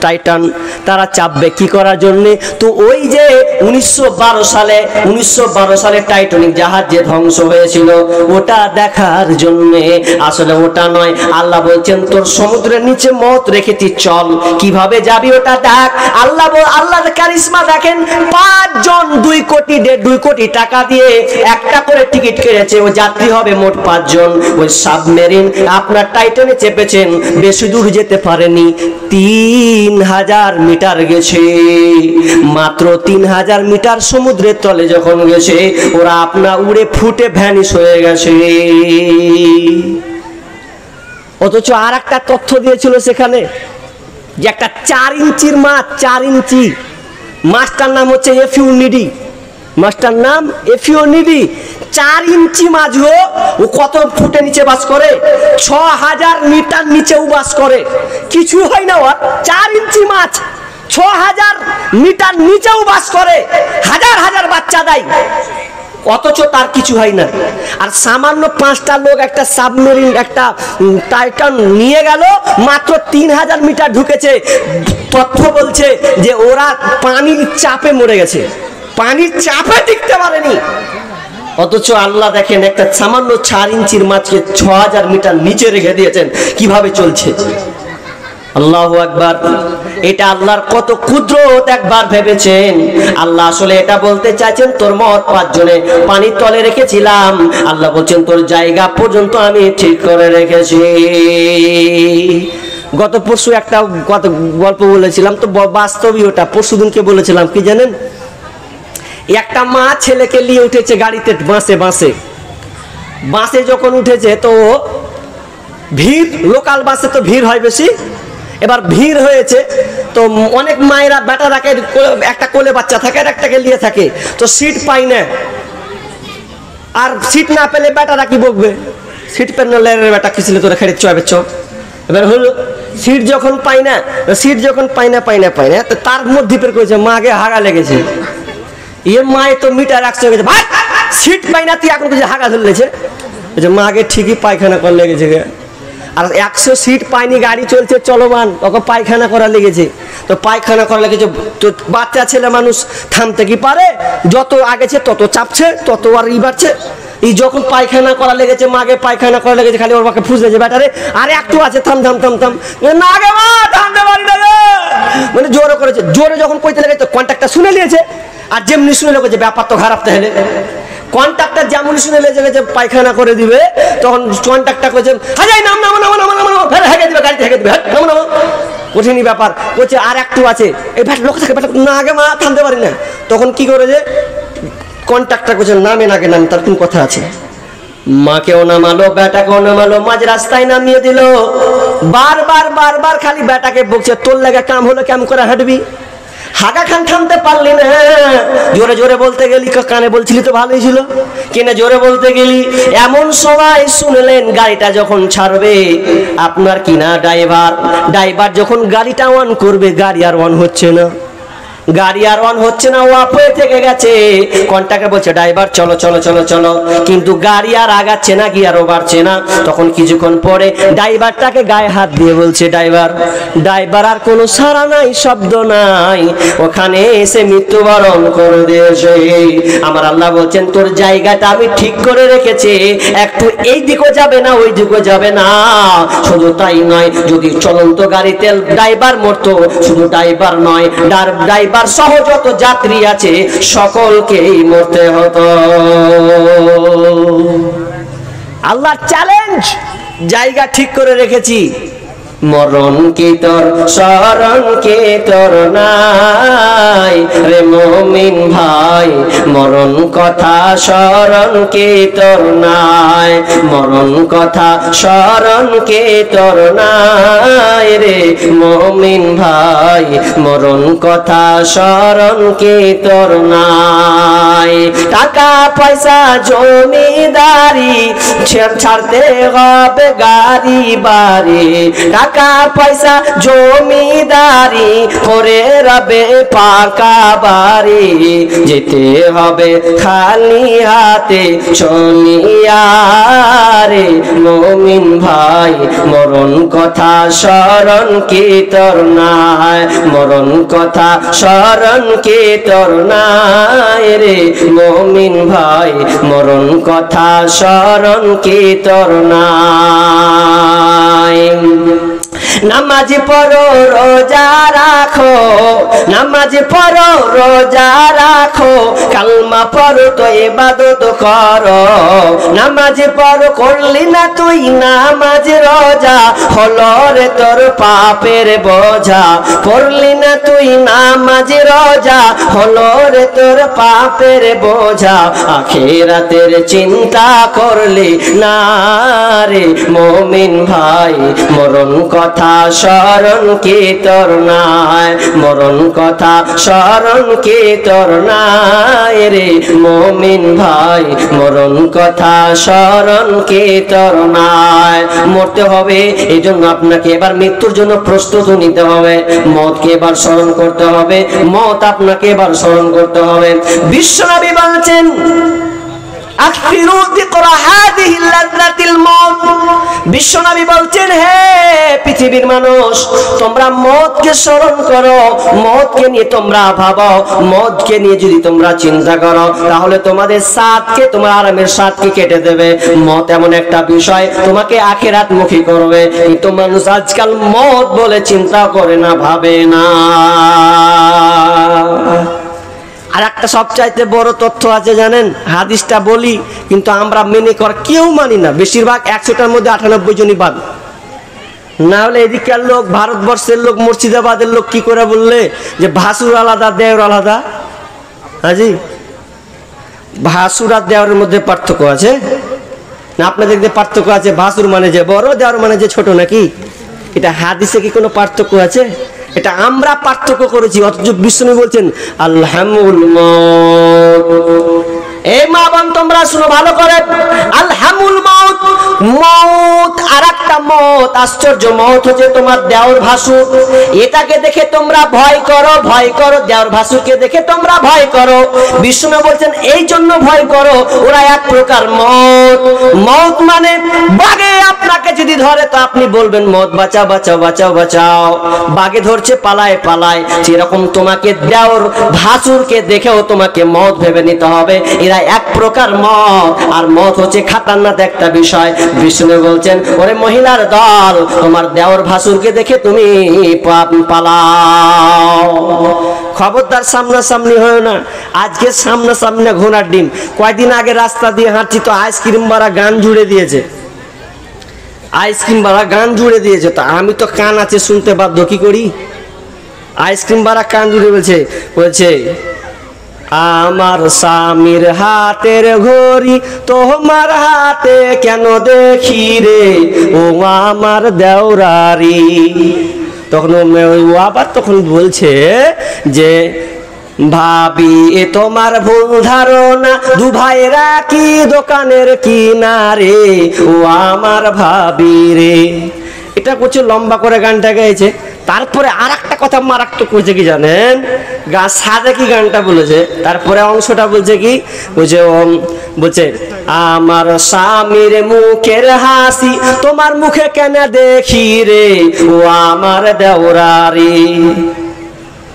টাইটান, তারা চাপবে কি করার জন্য? তো ওই যে 1912 সালে টাইটানিক জাহাজ যে ধ্বংস হয়েছিল, ওটা দেখার জন্য। আসলে ওটা নয়, আল্লাহ বলছেন তোর সমুদ্রের নিচে মত রেখেছি, চল কিভাবে যাবি ওটা দেখ। আল্লাহর কারিশমা দেখেন। 5 জন 2 কোটি টাকা দিয়ে একটা করে টিকিট কেটেছে, ও যাত্রী হবে মোট 5 জন। ওই সাবমেরিন আপনার টাইটানে চেপেছেন, বেশি দূর যেতে পারেনি, 3000 মিটার গেছে। মাত্র 3000 মিটার সমুদ্রের তলে যখন গেছে, ওরা আপনা উড়ে ফুটে ভ্যানিশ হয়ে গেছে। অথচ আর একটা তথ্য দিয়েছিল সেখানে, যে একটা 4 ইঞ্চির মাছ, 4 ইঞ্চি মাছটার নাম হচ্ছে এফিউনিডি। মাছটার নাম এফিউনিডি। 4 ইঞ্চি মাছ, ও কত ফুটে নিচে বাস করে? 6000 মিটার নিচেও বাস করে, কিছু হয় না ওর। 4 ইঞ্চি মাছ 6000 মিটার নিচেও বাস করে, হাজার হাজার বাচ্চা দেয়, অথচ তার কিছু হয় না। আর সামান্য 5টা লোক একটা সাবমেরিন, একটা টাইটান নিয়ে গেল, মাত্র 3000 মিটার ঢুকেছে। তথ্য বলছে যে ওরা পানির চাপে মরে গেছে, পানির চাপে টিকতে পারেনি। অথচ আল্লাহ দেখেন একটা সামান্য 4 ইঞ্চির মাছকে 6000 মিটার নিচে রেখে দিয়েছেন, কিভাবে চলছে। আল্লাহু আকবার। এটা আল্লাহর কত কুদরত একবার ভেবেছেন? আল্লাহ আসলে এটা বলতে চাইছেন তোর মত 5 জনে পানির তলে রেখেছিলাম, আল্লাহ বলছেন তোর জায়গা পর্যন্ত আমি ঠিক করে রেখেছি। গত পরশু একটা গল্প বলেছিলাম, তো বাস্তবই ওটা পরশুদিনকে বলেছিলাম। কি জানেন, একটা মা ছেলেকে নিয়ে উঠেছে গাড়িতে, বাসে যখন উঠেছে তো ভিড়, লোকাল বাসে তো ভিড় হয় বেশি। এবার ভিড় হয়েছে, তো অনেক মায়েরা বেটারাকে, একটা কোলে বাচ্চা থাকে আর একটাকে নিয়ে থাকে, তো সিট পাই না। আর সিট না পেলে বেটারা কি বকবে, সিট পেলে বেটা কি ছিল তোরা খেড়ে চবে চ। এবার হলো সিট যখন পাই না, তো তার মধ্যে পের করেছে মাকে হাগা লেগেছে। মায়ে তো মিটার 100 গেছে, ভাই সিট পাই না তুই এখন কিছু হাগা ধরলেছে। মাকে ঠিকই পায়খানা করে লেগেছে। আর 100 সিট পায়নি, গাড়ি চলছে চলমান, ওকে পায়খানা করা লেগেছে। তো পায়খানা করা লেগেছে, তো বাচ্চা ছেলে মানুষ থামতে কি পারে, যত আগেছে তত চাপছে, তত আর বাড়ছে। এই যখন পায়খানা করা লেগেছে, মাকে পায়খানা করা লেগেছে, খালি ওর মাকে ফুসলেছে ব্যাটারে, আরে একটু আছে, থাম থাম থাম থাম, না গে মা থামতে পারি না রে, মানে জোরে করেছে। জোরে যখন কইতে লেগেছে কন্ট্রাক্টটা শুনে নিয়েছে, আর যেমনি শুনে লেগেছে ব্যাপার তো খারাপ। তাহলে কন্ট্রাক্টর যেমন শুনে লেগেছে পায়খানা করে দিবে, তখন কন্ট্রাক্টর কইছে হাজাই নাম নাম নাম নাম নাম নাম, হেগে দিবে গাড়িতে, হেগে দিবে, নাম নাম, কঠিনই ব্যাপার। বলছে আর একটু আছে, এই ভ্যাট লোক থাকে, না আগে মা থামতে পারি না। তখন কি করেছে কন্ট্রাক্টর কইছে নামে নাগে নাম, তার কোন কথা আছে। মাকেও নামালো, বেটাকেও নামালো, মাঝ রাস্তায় নামিয়ে দিল। বারবার বারবার খালি বেটাকে বকছে, তোর লাগা কাম হলো, কেমন করে হাঁটবি, হাগা খান থামতে পারলি না, জোরে জোরে বলতে গেলি, কানে বলছিলি তো ভালোই ছিল, কিনা জোরে বলতে গেলি। এমন সময় শুনলেন গাড়িটা যখন ছাড়বে আপনার কিনা ড্রাইভার যখন গাড়িটা অন করবে, গাড়ি আর অন হচ্ছে না, গাড়ি আর অন হচ্ছে না, ওয়াপ হয়ে থেকে গেছে। কন্ট্রাক্টর বলছে ড্রাইভার চলো চলো চলো চলো, কিন্তু গাড়ি আর আগাচ্ছে না, গিয়ারও বাড়ছে না। তখন কিছুক্ষণ পরে ড্রাইভারটাকে গায়ে হাত দিয়ে বলছে ড্রাইভার আর কোনো সাড়া নাই, শব্দ নাই, ওখানে এসে মৃত্যুবরণ করে দিয়েছে। আমার আল্লাহ বলছেন তোর জায়গাটা আমি ঠিক করে রেখেছি, একটু এই দিকও যাবে না, ওই দিকও যাবে না। শুধু তাই নয়, যদি চলন্ত গাড়িতে ড্রাইভার মরতো, শুধু ড্রাইভার নয়, ড্রাইভার সহ যত যাত্রী আছে সকলকেই মরতে হতো। আল্লাহ চ্যালেঞ্জ, জায়গা ঠিক করে রেখেছি। মরণ কি তোর শরণ কি তোর নাই রে মুমিন ভাই, মরণ কথা শরণ কি তোর নাই, মরণ কথা শরণ কি তোর নাই রে মুমিন ভাই, মরণ কথা শরণ কি তোর নাই। টাকা পয়সা জমিদারি ছাড়তে হবে গাড়ি বাড়ি, টাকা পয়সা জমিদারি পরে রবে পাকা বাড়ি, যেতে হবে খালি হাতে চলিয়া রে মুমিন ভাই, মরণ কথা স্মরণ কি তোর নাই, মরণ কথা স্মরণ কি তোর নাই রে মুমিন ভাই, মরণ কথা স্মরণ কি তোর নাই। নামাজ পড়ো রোজা রাখো, নামাজ পড়ো রোজা রাখো, কালমা পড়ো তো ইবাদত করো। নামাজ পড়ো করলি না তুই নামাজ রোজা, হলো রে তোর পাপের বোঝা। পড়লি না তুই নামাজ রোজা, হলো রে তোর পাপের বোঝা। আখিরাতের চিন্তা করলি না রে মুমিন ভাই, মরণ কথা স্মরণ কি তোর নাই, মরণ কথা স্মরণ কি তোর নাই রে মুমিন ভাই, মরণ কথা স্মরণ কি তোর নাই। মরতে হবে, এই জন্য আপনাকে এবার মৃত্যুর জন্য প্রস্তুত নিতে হবে, মতকে এবার স্মরণ করতে হবে, মত আপনাকে এবার স্মরণ করতে হবে। বিশ্বনবী বলছেন বিশ্বনবী বলছেন হে পৃথিবীর মানুষ, তোমরা মতকে স্মরণ করো, মতকে নিয়ে তোমরা ভাবো, মতকে নিয়ে যদি তোমরা চিন্তা করো তাহলে তোমাদের সাথকে, তোমার আরামের সাথকে কেটে দেবে। মত এমন একটা বিষয় তোমাকে আখিরাত মুখী করবে, কিন্তু মানুষ আজকাল মত বলে চিন্তা করে না, ভাবে না। আর একটা সবচাইতে বড় তথ্য আছে জানেন, হাদিসটা বলি কিন্তু আমরা মেনে কর কেউ মানি না, বেশিরভাগ 100টার মধ্যে 98 জনই বাদ। না হলে এদিকের লোক, ভারতবর্ষের লোক, মুর্শিদাবাদের লোক কি করে বললে যে ভাসুর আলাদা দেওর আলাদা। হাজি ভাসুর আর দেওরের মধ্যে পার্থক্য আছে না? আপনাদের দেখতে পার্থক্য আছে? ভাসুর মানে যে বড়, দেওর মানে যে ছোট, নাকি? এটা হাদিসে কি কোনো পার্থক্য আছে? এটা আমরা পার্থক্য করেছি, অথচ বিষ্ণু বলছেন আলহামুল মউত। এই মা বোন তোমরা শুনো ভালো করে, আলহামুল মউত, মউত আরেকটা মত, আশ্চর্য মত হচ্ছে তোমার দেওর ভাসুর। এটাকে দেখে তোমরা ভয় করো, ভয় করো, দেওর ভাসুরকে দেখে তোমরা ভয় করো। বিষ্ণু বলছেন এই জন্য ভয় করো, ওরা এক প্রকার মত। মত মানে বাঘে আপনাকে যদি ধরে তো আপনি বলবেন মত বাঁচাও বাঁচাও বাঁচাও বাঁচাও, বাঘে ধরছে পালায় পালায়, সেরকম তোমাকে দেওর ভাসুরকে দেখেও তোমাকে মত ভেবে নিতে হবে। এরা এক প্রকার মত, আর মত হচ্ছে খাতারনাক একটা বিষয়। বিষ্ণু বলছেন ওরে মহিলার দল, তোমার দেওর ভাসুরকে দেখে তুমি পালাও, খবরদার সামনাসামনি হয় না। আজকে সামনাসামনি ঘোড়ার ডিম। কয়দিন আগে রাস্তা দিয়ে হাঁটছি তো আইসক্রিম বাড়া গান জুড়ে দিয়েছে, আইসক্রিম বাড়া গান জুড়ে দিয়েছে। তো আমি তো কান আছে শুনতে বাধ্য, কি করি? আইসক্রিম বাড়া কান জুড়ে বলছে, বলছে আমার স্বামীর হাতের ঘড়ি তোমার হাতে কেন দেখি রে, ও আমার দেওরারি। তখন ও আবার তখন বলছে যে ভাবি এ তোমার ভুল ধারণা, দু ভাইরা কি দোকানের কিনারে, ও আমার ভাবি রে। এটা করছে, লম্বা করে গানটা গাইছে। তারপরে আর একটা কথা মারাত্মক করেছে কি জানেন, সাদা কি গানটা বলেছে, তারপরে অংশটা বলছে কি, বলছে আমার স্বামীর মুখের হাসি তোমার মুখে কেন দেখি রে, ও আমার দেওরারি।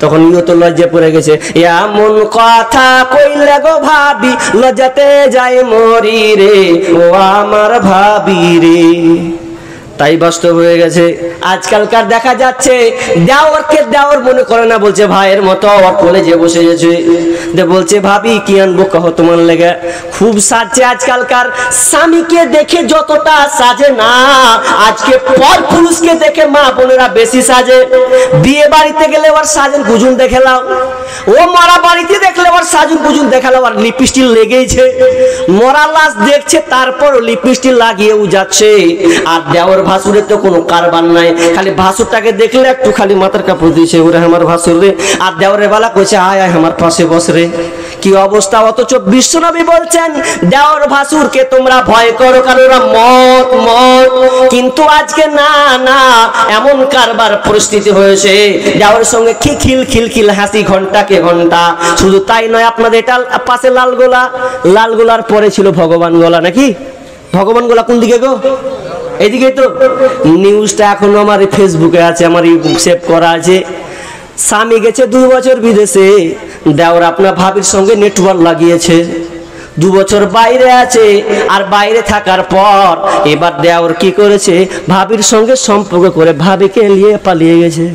তখন ইও তো লজ্জা পড়ে গেছে, এমন কথা কইলে গো ভাবি লজ্জাতে যাই মরি রে, ও আমার ভাবি রে। তাই বাস্তব হয়ে গেছে। আজকালকার দেখা যাচ্ছে দেওরকে দেওর মনে করে না, বলছে ভাইয়ের মতো কলেজে বসে গেছে, বলছে ভাবি কি আনবো কহ তোমার লেগে। খুব সাজছে আজকালকার, স্বামীকে দেখে যতটা সাজে না, আজকে পর পুরুষকে দেখে মা বোনেরা বেশি সাজে। বিয়ে বাড়িতে গেলে ওর সাজন গুজুন দেখে নাও, ও মরা বাড়িতে দেখলে ওর সাজুন গুজুন দেখালো, আর লিপস্টিক লেগেইছে, মরা লাশ দেখছে তারপর লিপস্টিক লাগিয়েও যাচ্ছে। আর দেওর ভাসুরের তো কোনো কারবার নাই, খালি ভাসুরটাকে দেখলে একটু খালি মাথার কাপড় দিয়েছে, ওরে আমার ভাসুর রে, আর দেওরের বেলা কইছে আয় আয় আমার পাশে বস রে। কি অবস্থা! অথচ বিশ্বনবী বলছেন দেওর ভাসুরকে তোমরা ভয় করো কারণ ওরা মত মত। কিন্তু আজকে না না, এমন কারবার পরিস্থিতি হয়েছে, দেওর সঙ্গে খিল খিল খিল হাসি ঘন্টাকে ঘন্টা। শুধু তাই নয়, আপনাদের এটা পাশে লালগোলা, লালগোলার পরে ছিল ভগবান গোলা, নাকি? ভগবান গোলা কোন দিকে গো? এদিকে তো। নিউজটা এখনো আমার ফেসবুকে আছে, আমার ইউটিউব সেভ করা আছে। স্বামী গেছে 2 বছর বিদেশে, দেওর আপনার ভাবির সঙ্গে নেটওয়ার্ক লাগিয়েছে, 2 বছর বাইরে আছে। আর বাইরে থাকার পর এবার দেওর কি করেছে, ভাবির সঙ্গে সম্পর্ক করে ভাবিকে নিয়ে পালিয়ে গেছে।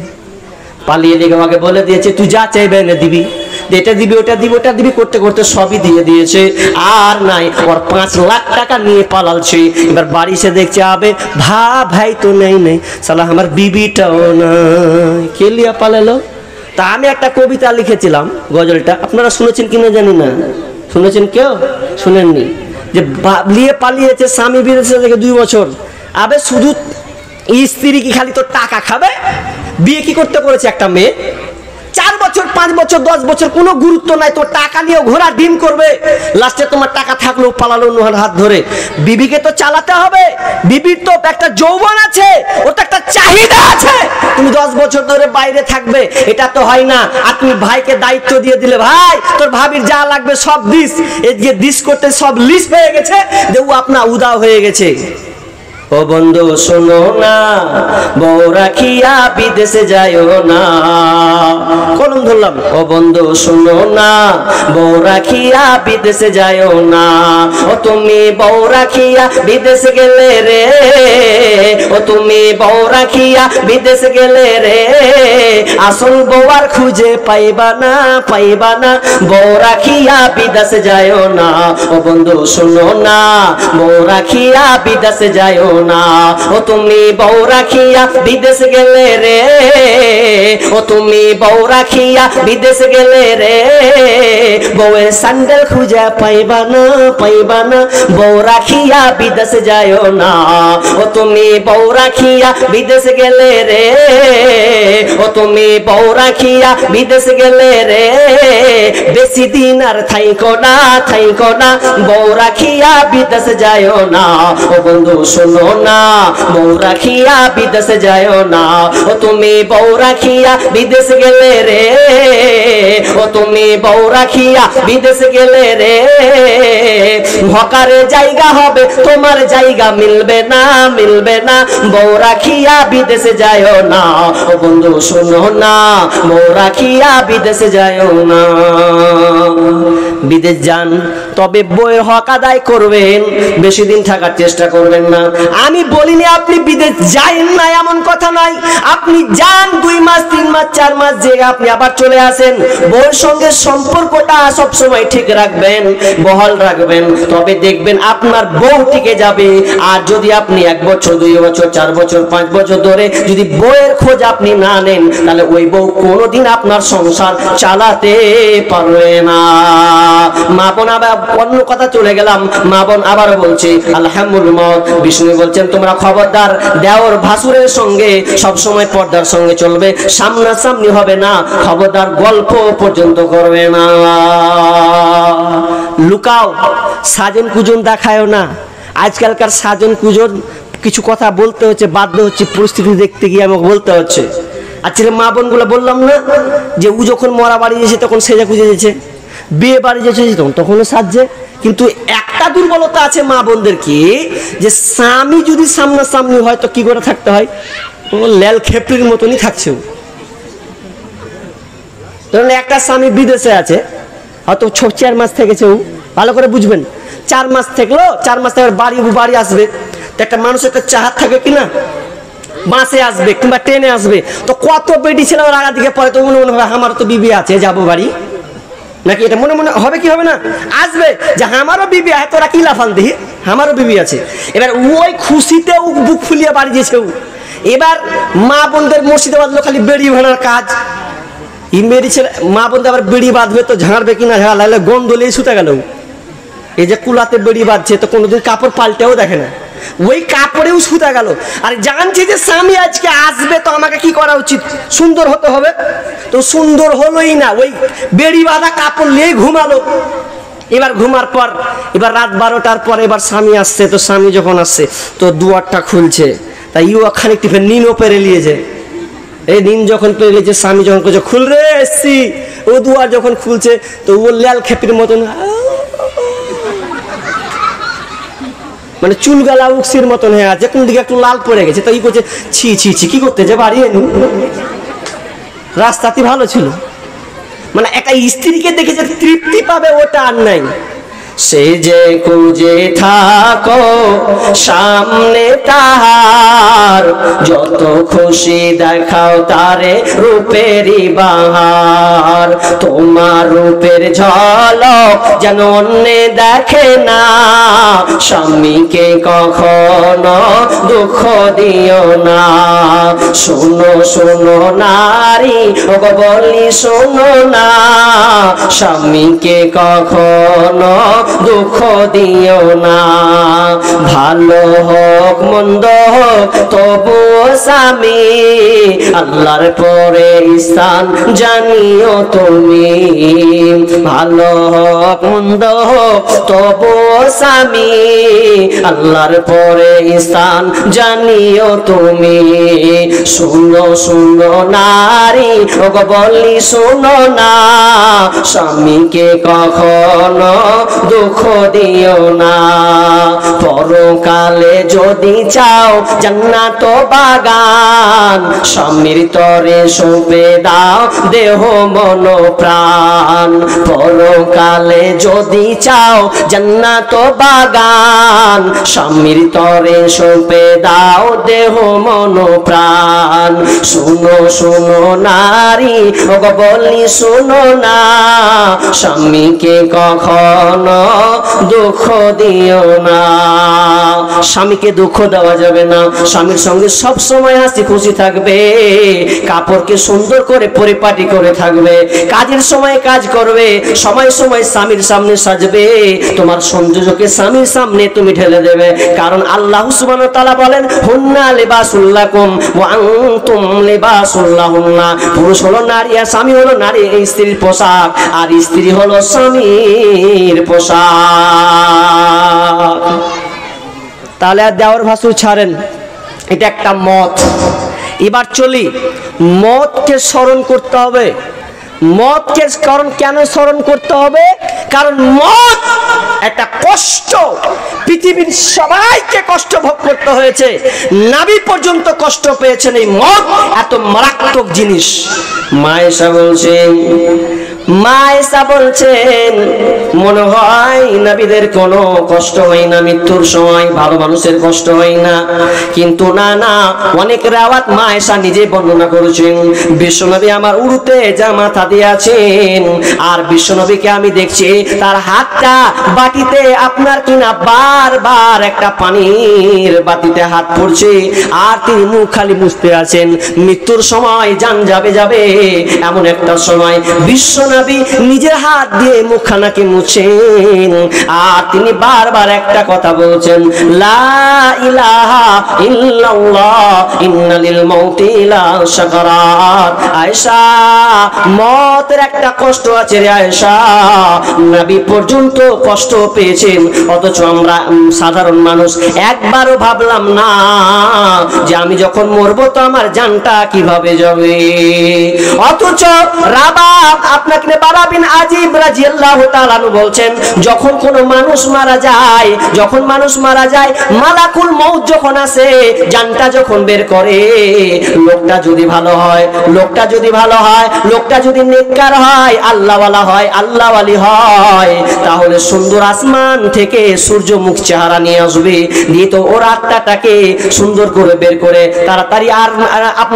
পালিয়ে দিকে আমাকে বলে দিয়েছে তুই যা চাইবে এনে দিবি, এটা দিবি ওটা দিবি ওটা দিবি করতে করতে সবই দিয়ে দিয়েছে। আর নাই, ওর 5 লাখ টাকা নিয়ে পালালছে। এবার বাড়ি এসে দেখছে আবে ভাই তো নেই নেই, শালা আমার বিবিটাও নাই, কে লিয়া পালালো। তা আমি একটা কবিতা লিখেছিলাম, গজলটা আপনারা শুনেছেন কিনা জানি না, শুনেছেন কেউ? শুনেননি? যে নিয়ে পালিয়েছে স্বামী বিদেশে থেকে 2 বছর। আবে শুধু স্ত্রী কি খালি তো টাকা খাবে? বিয়ে কি করতে করেছে একটা মেয়ে, 4 বছর 5 বছর 10 বছর কোনো গুরুত্ব নাই, তো টাকা নিয়ে ঘোড়া ডিম করবে। লাস্টে তোমার টাকা থাকলেও পালালো নোহার হাত ধরে। বিবিকে তো চালাতে হবে, বিবির তো একটা যৌবন আছে, ওর তো একটা চাহিদা আছে। তুমি 10 বছর ধরে বাইরে থাকবে, এটা তো হয় না। আর তুমি ভাইকে দায়িত্ব দিয়ে দিলে, ভাই তোর ভাবির যা লাগবে সব দিস, এদিকে দিস করতে সব লিস্ট হয়ে গেছে, যে ও আপনা উদা হয়ে গেছে। ও বন্ধু শোনো না, বউ রাখিয়া বিদেশে যাইও না। কলম ধরলাম। ও বন্ধু শোনো না, বউ রাখিয়া বিদেশে যাইও না। ও তুমি বউ রাখিয়া বিদেশে গেলে রে, ও তুমি বউ রাখিয়া বিদেশে গেলে রে, আসল বউ আর খুঁজে পাইবা না পাইবা না, বউ রাখিয়া বিদেশে যাইও না। ও বন্ধু শোনো না, বউ রাখিয়া বিদেশে যাইও না। ও তুমি বউ রাখিয়া বিদেশ গেলে রে, ও তুমি বউ রাখিয়া বিদেশ গেলে রে, বউয়ের স্যান্ডেল খুঁজে পাইবা না পাইবা না, বউ রাখিয়া বিদেশ যাইও না। ও তুমি বউ রাখিয়া বিদেশ গেলে রে, ও তুমি বউ রাখিয়া বিদেশ গেলে রে, বেশি দিন আর থাইকো না থাইকো না, বউ রাখিয়া বিদেশ যাইও না। ও বন্ধু শোনো শোনো না, বউ রাখিয়া বিদেশে যায় না। ও তুমি বউ রাখিয়া বিদেশে গেলে রে, ও তুমি বউ রাখিয়া বিদেশে গেলে রে, হকারে জায়গা হবে তোমার জায়গা মিলবে না, মিলবে না। বউ রাখিয়া বিদেশে যায় না, ও বন্ধু শোনো না, বউ রাখিয়া বিদেশে যায় না। বিদেশ যান, তবে বইয়ের হক আদায় করবেন, বেশি দিন থাকার চেষ্টা করবেন না। আমি বলিনি আপনি বিদেশ যাইন না, এমন কথা নাই। আপনি যান 2 মাস 3 মাস 4 মাস, যে আপনি আবার চলে আসেন। বউয়ের সঙ্গে সম্পর্কটা সব সময় ঠিক রাখবেন, বহাল রাখবেন, তবে দেখবেন আপনার বউ টিকে যাবে। আর যদি আপনি 1 বছর 2 বছর 4 বছর 5 বছর ধরে যদি বউয়ের খোঁজ আপনি না নেন, তাহলে ওই বউ কোনোদিন আপনার সংসার চালাতে পারবে না। মা বোন, আবার অন্য কথা চলে গেলাম, মা বোন আবার বলছে আলহামদুল মত। বিষ্ণু বলছেন তোমরা খবরদার দেওর ভাসুরের সঙ্গে সব সময় পর্দার সঙ্গে চলবে, সামনাসামনি হবে না, খবরদার গল্প পর্যন্ত করবে না। লুকাও, সাজন কুজন দেখায়ও না। আজকালকার সাজন কুজন কিছু কথা বলতে হচ্ছে, বাধ্য হচ্ছে, পরিস্থিতি দেখতে গিয়ে আমাকে বলতে হচ্ছে। আচ্ছা মা বোনগুলো বললাম না যে ও যখন মরা বাড়ি যেছে তখন সেজে খুঁজে যেছে, বিয়ে বাড়ি যেছে তখনও সাজছে। কিন্তু একটা দুর্বলতা আছে মা বোনদের, কি যে স্বামী যদি সামনাসামনি হয় তো কি করে থাকতে হয়, লেল খেপড়ির মতনই থাকছে। ধরুন একটা স্বামী বিদেশে আছে, হয়তো 4 মাস থেকেছে, ও ভালো করে বুঝবেন। 4 মাস থাকলো, 4 মাস থেকে বাড়ি আসবে। তো একটা মানুষ একটা চাহাত থাকে কিনা, বাসে আসবে কিংবা ট্রেনে আসবে, তো কত বেটি ছিল আগা দিকে পরে, তো মনে হবে আমার তো বিবি আছে, যাবো বাড়ি নাকি, এটা মনে মনে হবে কি হবে না, আসবে যে আমারও বিবি আছে, তোরা কি লাফান দিহি, আমারও বিবি আছে। এবার ওই খুশিতে ও বুক ফুলিয়ে বাড়ি গেছে। এবার মা বোনদের মসজিদে বাঁধলো খালি বেড়ি ভাঙার কাজ। মেরি ছেলে মা বোনদের আবার বেড়ি বাঁধবে তো ঝাড়বে কিনা, ঝাড়া লাগলে গন্ধ লেগে শুতে গেল। এই যে কুলাতে বেড়ি বাঁধছে তো কোনোদিন কাপড় পাল্টেও দেখে না, ওই কাপড়েও শুতে গেল। আর জানছে যে স্বামী আজকে আসবে, তো আমাকে কি করা উচিত, সুন্দর হতে হবে। তো সুন্দর হলোই না, ওই বেড়ি বাঁধা কাপড় নিয়ে ঘুমালো। এবার ঘুমার পর এবার রাত 12টার পর এবার স্বামী আসছে। তো স্বামী যখন আসছে তো দুয়ারটা খুলছে, তাই ইউ খানিকটি ফের নিনও পেরে নিয়েছে। এই দিন যখন পেরে নিয়েছে, স্বামী যখন করছে খুল রে এসছি, ও দুয়ার যখন খুলছে তো ও লাল খেপির মতন, মানে চুল গালা উকসির মতন হয়ে আছে, কোন দিকে একটু লাল পড়ে গেছে। তো ই করছে ছি ছি ছি, কি করতে যে বাড়ি এনু, রাস্তাটি ভালো ছিল। মানে একটা স্ত্রীকে দেখে যে তৃপ্তি পাবে ওটা আর নাই। সে যে খুঁজে থাকো সামনে তাহার, যত খুশি দেখাও তারে রূপেরই বাহার। তোমার রূপের ঝলক যেন অন্যে দেখে না, স্বামীকে কখনো দুঃখ দিও না। শোনো শোনো নারী, ওগো বলি শোনো না, স্বামীকে কখনো দুঃখ দিও না। ভালো হোক মন্দ হোক তবুও স্বামী, আল্লাহর পরে স্থান জানিও তুমি। ভালো হোক মন্দ হোক তবুও স্বামী, আল্লাহর পরে স্থান জানিও তুমি। শুনো শুনো নারী, ওগো বলি শুনো না, স্বামীকে কখনো দুঃখ দিও না। পরকালে যদি চাও জান্নাত বাগান, স্বামীর তরে সঁপে দাও দেহ মন প্রাণ। পরকালে যদি চাও জান্নাত বাগান, স্বামীর তরে সঁপে দাও দেহ মন প্রাণ। শুনো শুনো নারী, ওগো বলি শুনো না, স্বামীকে কখনো দুঃখ দিও না। স্বামীকে দুঃখ দেওয়া যাবে না, স্বামীর সঙ্গে সব সময় হাসি খুশি থাকবে, কাপড়কে সুন্দর করে পরিপাটি করে থাকবে, কাজের সময় কাজ করবে, সময় সময় স্বামীর সামনে সাজবে, তোমার সংযোজকে স্বামীর সামনে তুমি ঢেলে দেবে। কারণ আল্লাহ সুবহানাহু ওয়া তাআলা বলেন হুন্না লিবাসুল লাকুম ওয়া আনতুম লিবাসুল লাহুন্না। পুরুষ হলো নারী আর স্বামী হলো নারী স্ত্রীর পোশাক, আর স্ত্রী হলো স্বামীর পোশাক। তাহলে আর দেওর ভাসুর ছাড়েন, এটা একটা মত। এবার চলি, মতকে স্মরণ করতে হবে। মতকে কারণ কেন স্মরণ করতে হবে? কারণ মত একটা কষ্ট, পৃথিবীর সবাইকে কষ্ট ভোগ করতে হয়েছে, নবী পর্যন্ত কষ্ট পেয়েছেন। এই মত এত মারাত্মক জিনিস। মায়েশা বলছেন মনে হয় নবীদের কোনো কষ্ট হয় না মৃত্যুর সময়, ভালো মানুষের কষ্ট হয় না। কিন্তু না না, অনেক রাওয়াত মায়েশা নিজে বর্ণনা করেছেন, বিশ্বনবী আমার উরুতে যা মাথা দিয়ে আছেন, আর বিশ্বনবীকে আমি দেখছি তার হাতটা বাটিতে আপনার কিনা বারবার একটা পানির বাটিতে হাত পড়ছে, আর তিনি মুখ খালি মুছতে আছেন। মৃত্যুর সময় জান যাবে যাবে এমন একটা সময় বিশ্বনবী নিজের হাত দিয়ে মুখখানাকে মুছেন, আর তিনি বারবার একটা কথা বলছেন, লা ইলাহা ইল্লাল্লাহ ইন্নালিল মাউতি লা সাকারাত। আয়েশা, মতের একটা কষ্ট আছে রে আয়েশা, নবী পর্যন্ত কষ্ট পেয়েছেন, অথচ আমরা সাধারণ মানুষ একবারও ভাবলাম না যে আমি যখন মরবো তো আমার জানটা কিভাবে যাবে। অথচ রাবাত আপনাকে বারা বিন আজিব রাদিয়াল্লাহু তাআলা আনহু বলছেন, যখন কোনো মানুষ মারা যায়, মালাকুল মউত যখন আসে, জানটা যখন বের করে, লোকটা যদি ভালো হয়, লোকটা যদি নেককার হয়, আল্লাহওয়ালা হয়, আল্লাহওয়ালি হয়, তাহলে সুন্দর আসমান থেকে সূর্যমুখ চেহারা নিয়ে আসবে, দিয়ে তো ওর আত্মাটাকে সুন্দর করে বের করে তাড়াতাড়ি আর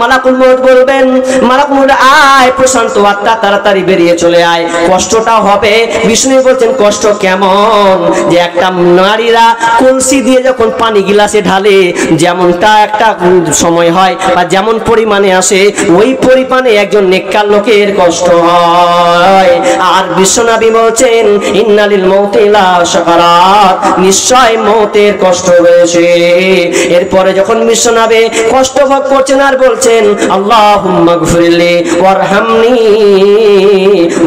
মালাকুল মউত বলবেন, মালাকুল মউত আয় প্রশান্ত আত্মা তাড়াতাড়ি বেরিয়ে চলে আয়। কষ্টটা হবে, বিষ্ণু বলছেন কষ্ট কেমন, যে একটা নারীরা কলসি দিয়ে যখন পানি গিলাসে ঢালে, যেমনটা একটা সময় হয় বা যেমন পরিমাণে আসে, ওই পরিমাণে একজন নেককার লোকের কষ্ট হয়। আর বিশ্বনবী বলছেন ইন্নালিল মাউতি লা সাকারাত, নিশ্চয় মতের কষ্ট রয়েছে। এরপরে যখন বিশ্বনবী কষ্ট ভোগ করছেন আর বলছেন আল্লাহুম্মা গফিরলি ওয়ারহামনি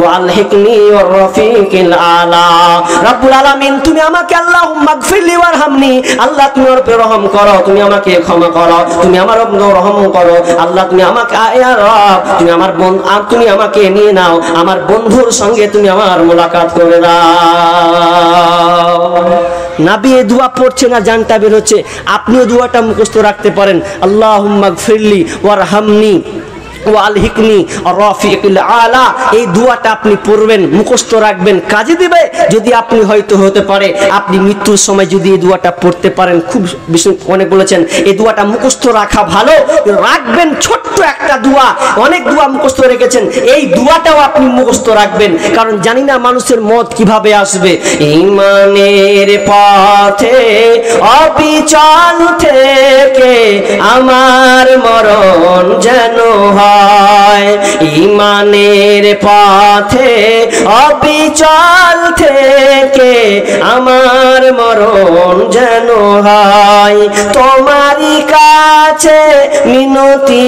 ওয়ালহিকনি ওয়ার রাফিকিল আলা, রব্বুল আলামিন তুমি আমাকে আল্লাহুম্মা গফিরলি ওয়ারহামনি, আল্লাহ তুমি আমার উপর রহম করো, তুমি আমাকে ক্ষমা করো, তুমি আমার উপর রহম করো, আল্লাহ তুমি আমাকে ইয়া রব তুমি আমাকে নিয়ে নাও, আমার বন্ধুর সঙ্গে তুমি আমার মোলাকাত করে দাও। নবী এই দোয়া পড়ছে না, জানটা বের হচ্ছে। আপনিও দোয়াটা মুখস্থ রাখতে পারেন, আল্লাহুম্মা গফিরলি ওয়ারহামনি ওয়ালহিকনি রাফিকিল আলা। এই দোয়াটা আপনি পড়বেন, মুখস্থ রাখবেন, কাজে দিবে। যদি আপনি হয়তো হতে পারে আপনি মৃত্যুর সময় যদি এই দোয়াটা পড়তে পারেন, খুব বেশি অনেক বলেছেন এই দোয়াটা মুখস্থ রাখা ভালো, রাখবেন। ছোট্ট একটা দোয়া, অনেক দোয়া মুখস্থ রেখেছেন, এই দোয়াটাও আপনি মুখস্থ রাখবেন, কারণ জানি না মানুষের মত কিভাবে আসবে। ঈমানের পথে অবিচল থেকে আমার মরণ যেন হয়, ঈমানের পথে অবিচল থেকে আমার মরণ যেন হয়, তোমারই কাছে মিনতি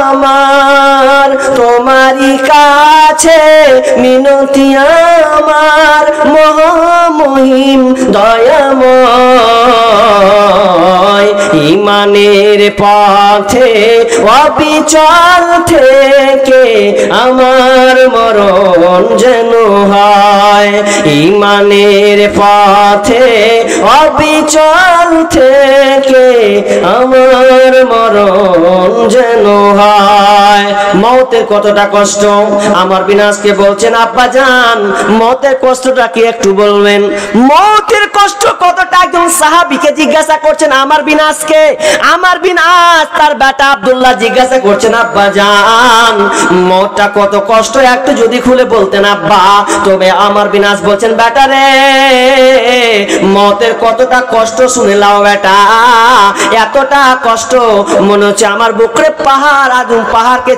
আমার, তোমারই কাছে মিনতি আমার, মহামহিম দয়াময়। ঈমানের পথে অবিচল থেকে আমার মরণ যেন হয়, ঈমানের পথে অবিচল থেকে আমার মরণ যেন হয়। মওতের কতটা কষ্ট আমার বিনাশকে বলছেন আব্বা জান, মওতের কষ্টটা কি একটু বলবেন? মওতের কষ্ট কতটা একজন সাহাবীকে জিজ্ঞাসা করছেন আমার বিনাশকে, আমার বিনাশ তার বেটা আব্দুল্লাহ জিজ্ঞাসা করছেন আব্বা জান মওতটা কত কষ্ট একটু যদি খুলে বলতেন আব্বা। তবে আমার বিনাশ বলছেন বেটা রে মওতের কতটা কষ্ট শুনে লাও বেটা, এতটা কষ্ট মনে হচ্ছে আমার বুকরে পাহাড় আগুন পাহাড়কে